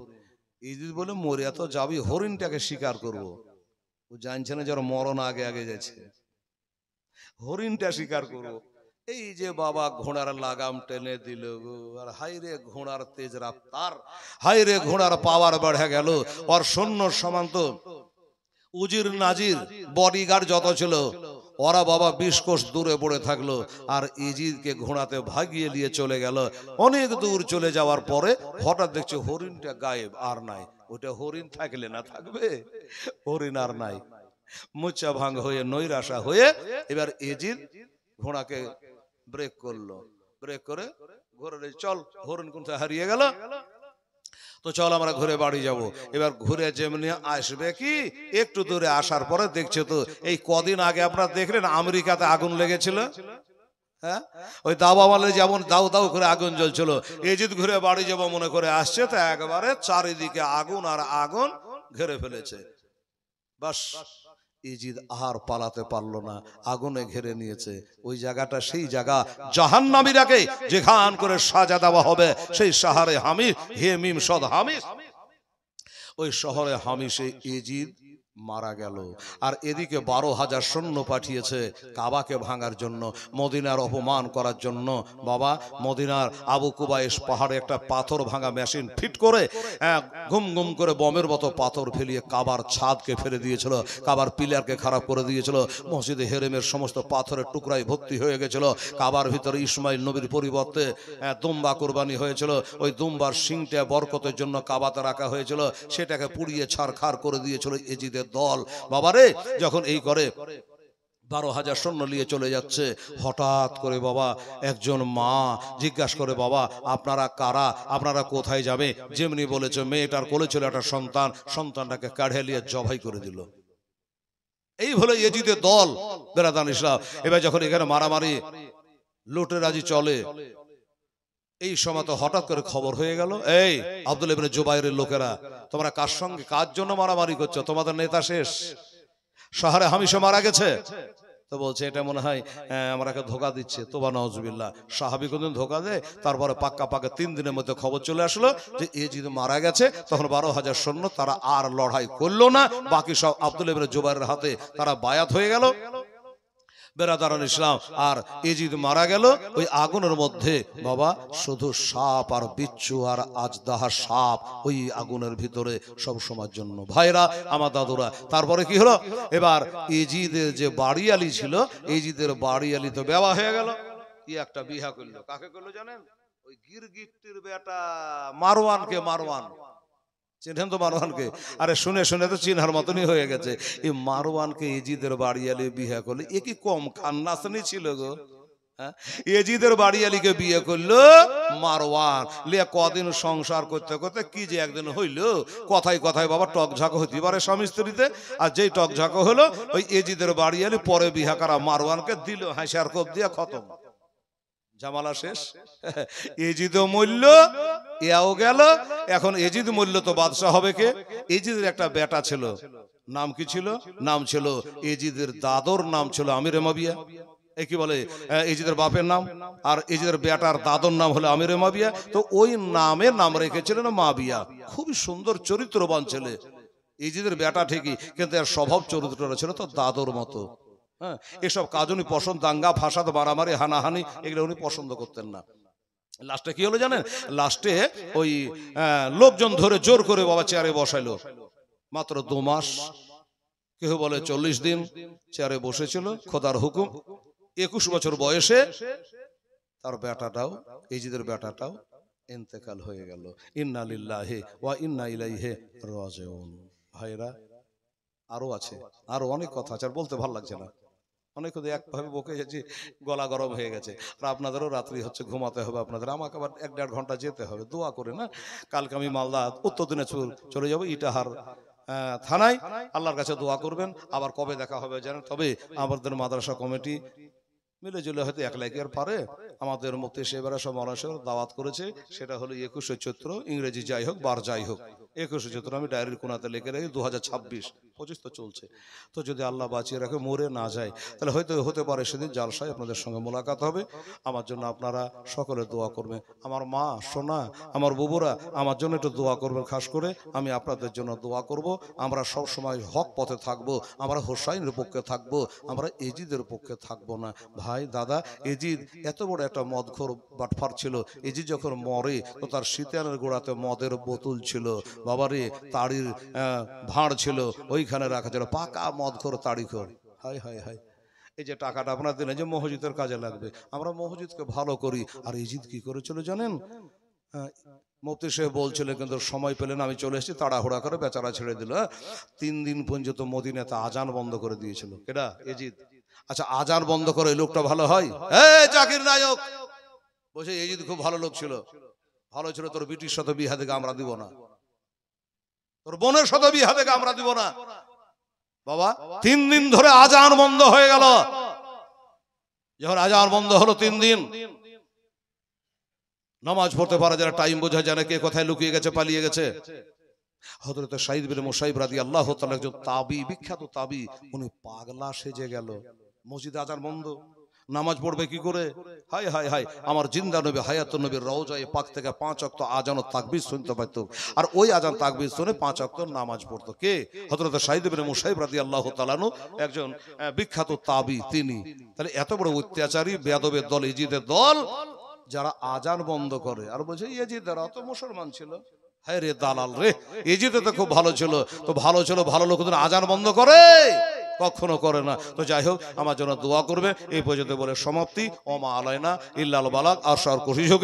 ইজিদ বলে, মরিয়া তো যাবি, হরিণটাকে শিকার করবো। ও জানছে না যার মরণ আগে আগে যাচ্ছে, হরিণটা শিকার করবো। এই যে বাবা ঘোড়ার লাগাম টেনে দিল গো, আর হাইরে ঘোড়ার তেজ রাফতার, হাইরে ঘোড়ার পাওয়ার বেড়ে গেল। আর সৈন্য সামন্ত, উজির নাজির, বডিগার্ড যত ছিল, ওরা বাবা 20 কোষ দূরে পড়ে থাকলো। আর ইজিদকে ঘোড়াতে ভাগিয়ে নিয়ে চলে গেল। অনেক দূর চলে যাওয়ার পরে হঠাৎ দেখছে হরিণটা গায়েব, আর নাই। ওটা হরিণ থাকলে না থাকবে, হরিণ আর নাই। মুচা ভাঙ হয়ে, নৈরাশা হয়ে, এবার ইজিদ ঘোড়াকে ব্রেক করলো। ব্রেক করে ঘোড়া, চল, হরিণ কোথায় হারিয়ে গেল, তো চল আমরা ঘুরে বাড়ি যাব। এবার ঘুরে যেমনি আসবে, কি একটু দূরে আসার পরে দেখছে তো, এই কদিন আগে আপনারা দেখলেন আমেরিকাতে আগুন লেগেছিল, হ্যাঁ, ওই দাবা মালে যেমন দাউ দাউ করে আগুন জ্বলছিল। ইজিদ ঘুরে বাড়ি যাব মনে করে আসছে, তো একবারে চারিদিকে আগুন আর আগুন ঘিরে ফেলেছে। বাস, ইজিদ আর পালাতে পারলো না, আগুনে ঘিরে নিয়েছে। ওই জায়গাটা সেই জায়গা, জাহান্নামীরাকে যেখান করে সাজা দেওয়া হবে, সেই শহরে হামিস, হে মিম সদ হামিস, ওই শহরে হামিসে ইজিদ মারা গেল। আর এদিকে 12,000 সৈন্য পাঠিয়েছে কাবাকে ভাঙার জন্য, মদিনার অপমান করার জন্য। বাবা, মদিনার আবু কুবাইস পাহাড়ে একটা পাথর ভাঙা মেশিন ফিট করে ঘুম ঘুম করে বমের মতো পাথর ফেলিয়ে কাবার ছাদকে ফেলে দিয়েছিল, কাবার পিলারকে খারাপ করে দিয়েছিল। মসজিদে হেরেমের সমস্ত পাথরের টুকরাই ভর্তি হয়ে গেছিল। কাবার ভিতরে ইসমাইল নবীর পরিবর্তে দুম্বা কোরবানি হয়েছিল, ওই দুম্বার শিংটা বরকতের জন্য কাবাতে রাখা হয়েছিল, সেটাকে পুড়িয়ে ছারখার করে দিয়েছিল ইজিদের দল। বাবারে, যখন এই করে 12,000 সৈন্য নিয়ে চলে যাচ্ছে, হঠাৎ করে বাবা একজন মা জিজ্ঞাসা করে, বাবা আপনারা কারা, আপনারা কোথায় যাবে? যেমনি বলেছে, মেয়েটার কোলে ছিল একটা সন্তান, সন্তানটাকে কাঢ়ে নিয়ে জবাই করে দিল। এই হলো ইজিদের দল, বেরাদান ইসলাম। এবার যখন এখানে মারামারি লুটেরাজি চলে, এই সময় তো হঠাৎ করে খবর হয়ে গেল, এই আব্দুল্লাহ ইবনে জুবাইরের লোকেরা, তোমরা কার সঙ্গে কার জন্য মারামারি করছো? তোমাদের নেতা শেষ, শহরে হামিশা মারা গেছে। তো বলছে এটা মনে হয় আমাকে ধোকা দিচ্ছে। তোবা নাউজুবিল্লাহ, সাহাবী কোনদিন ধোকা দেয়? তারপরে পাক্কা 3 দিনের মধ্যে খবর চলে আসলো যে এজিদ মারা গেছে। তখন 12,000 সৈন্য, তারা আর লড়াই করলো না, বাকি সব আব্দুল্লাহ ইবনে জুবাইরের হাতে তারা বায়াত হয়ে গেল। বেরাদারান ইসলাম, আর এজিদ মারা গেল ওই আগুনের মধ্যে। বাবা, শুধু সাপ আর বিচ্ছু আর আজদাহা সাপ ওই আগুনের ভিতরে সব সময়ের জন্য। ভাইরা আমার দাদুরা, তারপরে কি হলো? এবার এজিদের যে বাড়িয়ালি ছিল, এজিদের বাড়িয়ালি তো বেওয়া হয়ে গেল। কি একটা বিহা করলো, কাকে করলো জানেন? ওই গিরগিট্টির বেটা মারওয়ানকে। মারওয়ান চিনেন তো মারওয়ানকে? আরে শুনে শুনে তো চিনহার মতনই হয়ে গেছে। এই মারওয়ানকে এজিদের বাড়িয়ালি বিয়ে করলো। এ কি কম খান্নাসনি ছিল গো? এজিদের বাড়িয়ালিকে বিয়ে করলো মারওয়ান। লিয়া কদিন সংসার করতে করতে কি যে একদিন হইল, কথায় কথায় বাবা টকঝাকো হইতে পারে স্বামী স্ত্রীতে। আর যেই টকঝাকো হলো, ওই এজিদের বাড়িয়ালি পরে বিহা করা মারওয়ানকে দিল হাসিয়ার কোপ দিয়া, খতম, জামালা শেষ। এজিদও মূল্য, এও গেল। এখন এজিদ মূল্য তো বাদশাহ হবে কে? এজিদের একটা বেটা ছিল, নাম কি ছিল? নাম ছিল এজিদের দাদর নাম ছিল আমির মাবিয়া। এই কি বলে, এজিদের বাপের নাম, আর এজিদের বেটার দাদর নাম হলো আমির মাবিয়া। তো ওই নামে নাম রেখেছিলেন মাবিয়া। খুবই সুন্দর চরিত্রবান ছেলে এজিদের বেটা ঠিকই, কিন্তু এর স্বভাব চরিত্রটা ছিল তো দাদর মতো। হ্যাঁ, এসব কাজ উনি পছন্দ, দাঙ্গা ফাসাদ মারামারি হানাহানি এগুলো উনি পছন্দ করতেন না। লাস্টে কি হলো জানেন? লাস্টে ওই লোকজন ধরে জোর করে বাবা চেয়ারে বসাইলো। মাত্র 2 মাস, কেউ বলে 40 দিন চেয়ারে বসেছিল খোদার হুকুম। 21 বছর বয়সে তার বেটাটাও, এজিদের বেটাটাও ইন্তেকাল হয়ে গেল। ইন্না লিল্লাহি ওয়া ইন্না ইলাইহি রাজিউন। ভাইরা, আরো আছে, আরো অনেক কথা আছে, আর বলতে ভালো লাগছে না। অনেক একভাবে বকে যাচ্ছি, গলা গরম হয়ে গেছে। আর আপনাদেরও রাত্রি হচ্ছে, ঘুমাতে হবে আপনাদের, আমাকে আবার 1-1.5 ঘন্টা যেতে হবে। দোয়া করে না, কালকে আমি মালদা উত্তর দিনাজপুর চলে যাবো, ইটাহার থানায়। আল্লাহর কাছে দোয়া করবেন। আবার কবে দেখা হবে জানেন? তবে আমাদের মাদ্রাসা কমিটি মিলে জুলে হয়তো 1 লাখ আর পারে। আমাদের মুফতি সাহেবরা সব মানুষের দাওয়াত করেছে, সেটা হলো 21শে চৈত্র, ইংরেজি যাই হোক বার যাই হোক 21শে চৈত্র। আমি ডায়েরির কোনাতে লিখে রাখি 2026, 25 তো চলছে। তো যদি আল্লাহ বাঁচিয়ে রাখে, মরে না যায়, তাহলে হয়তো হতে পারে সেদিন জালসায় আপনাদের সঙ্গে মোলাকাত হবে। আমার জন্য আপনারা সকলে দোয়া করবেন। আমার মা সোনা, আমার বুবুরা আমার জন্য একটু দোয়া করবেন খাস করে। আমি আপনাদের জন্য দোয়া করব। আমরা সব সময় হক পথে থাকবো, আমরা হোসাইনের পক্ষে থাকবো, আমরা এজিদের পক্ষে থাকবো না। ভাই দাদা, এজিদ এত বড় একটা মদখোর বাটফার ছিল। এজিদ যখন মরে তো তার শীতানের গোড়াতে মদের বোতল ছিল, বাবারে, তাড়ির ভাঁড় ছিল, ওইখানে রাখা ছিল, পাকা মদখোর তাড়িখোর। হাই হাই হাই, এই যে টাকাটা আপনার দিনে যে মসজিদের কাজে লাগবে, আমরা মসজিদকে ভালো করি। আর এজিদ কি করেছিল জানেন? মুফতি সাহেব বলছিল, কিন্তু সময় পেলেন, আমি চলে এসেছি, তাড়াহুড়া করে বেচারা ছেড়ে দিল। 3 দিন পর্যন্ত মদিনাতে আজান বন্ধ করে দিয়েছিল। কেডা? এজিদ। আচ্ছা, আজান বন্ধ করে লোকটা ভালো হয়? জাকির নায়ক বলছে এজিদ খুব ভালো লোক ছিল। ভালো ছিল, তোর বিটির সাথে বিহা থেকে আমরা দিব না, তোর বোনের সাথে বিহা থেকে আমরা দিব না। বাবা, 3 দিন ধরে আজান বন্ধ হয়ে গেল। যখন আজান বন্ধ হলো 3 দিন, নামাজ পড়তে পারা যায় না, টাইম বোঝা যায় না, কে কোথায় লুকিয়ে গেছে, পালিয়ে গেছে। হযরত সাঈদ বিন মুসাইব রাদিয়াল্লাহু তাআলা, একজন তাবি, বিখ্যাত তাবি, উনি পাগলা সেজে গেল। মসজিদে আজান বন্ধ, নামাজ পড়বে কি করে? হাই হাই হাই, আমার জিন্দা নবী হায়াতুন নবীর রওজায়ে পাক থেকে 5 ওয়াক্ত আজান ও তাকবীর শুনতে পাইতো। আর ওই আজান তাকবীর শুনে 5 ওয়াক্ত নামাজ পড়তো কে? হযরত সাঈদ বিন মুসাইব রাদিয়াল্লাহু তাআলা আনহু, একজন বিখ্যাত তাবি তিনি। তাহলে এত বড় অত্যাচারী বেয়াদবের দল, এজিদের দল, যারা আজান বন্ধ করে। আর বলছে এজিদেরা তো মুসলমান ছিল। হ্যাঁ রে দালাল রে, এজিদ তো খুব ভালো ছিল। তো ভালো ছিল, ভালো লোক আজান বন্ধ করে? কখনো করে না। তো যাই হোক, আমার জন্য দোয়া করবে। এই পর্যন্ত বলে সমাপ্তি। ওমা আলাইনা ইল্লাল বালাগ। আর সর কোশিশ হোক।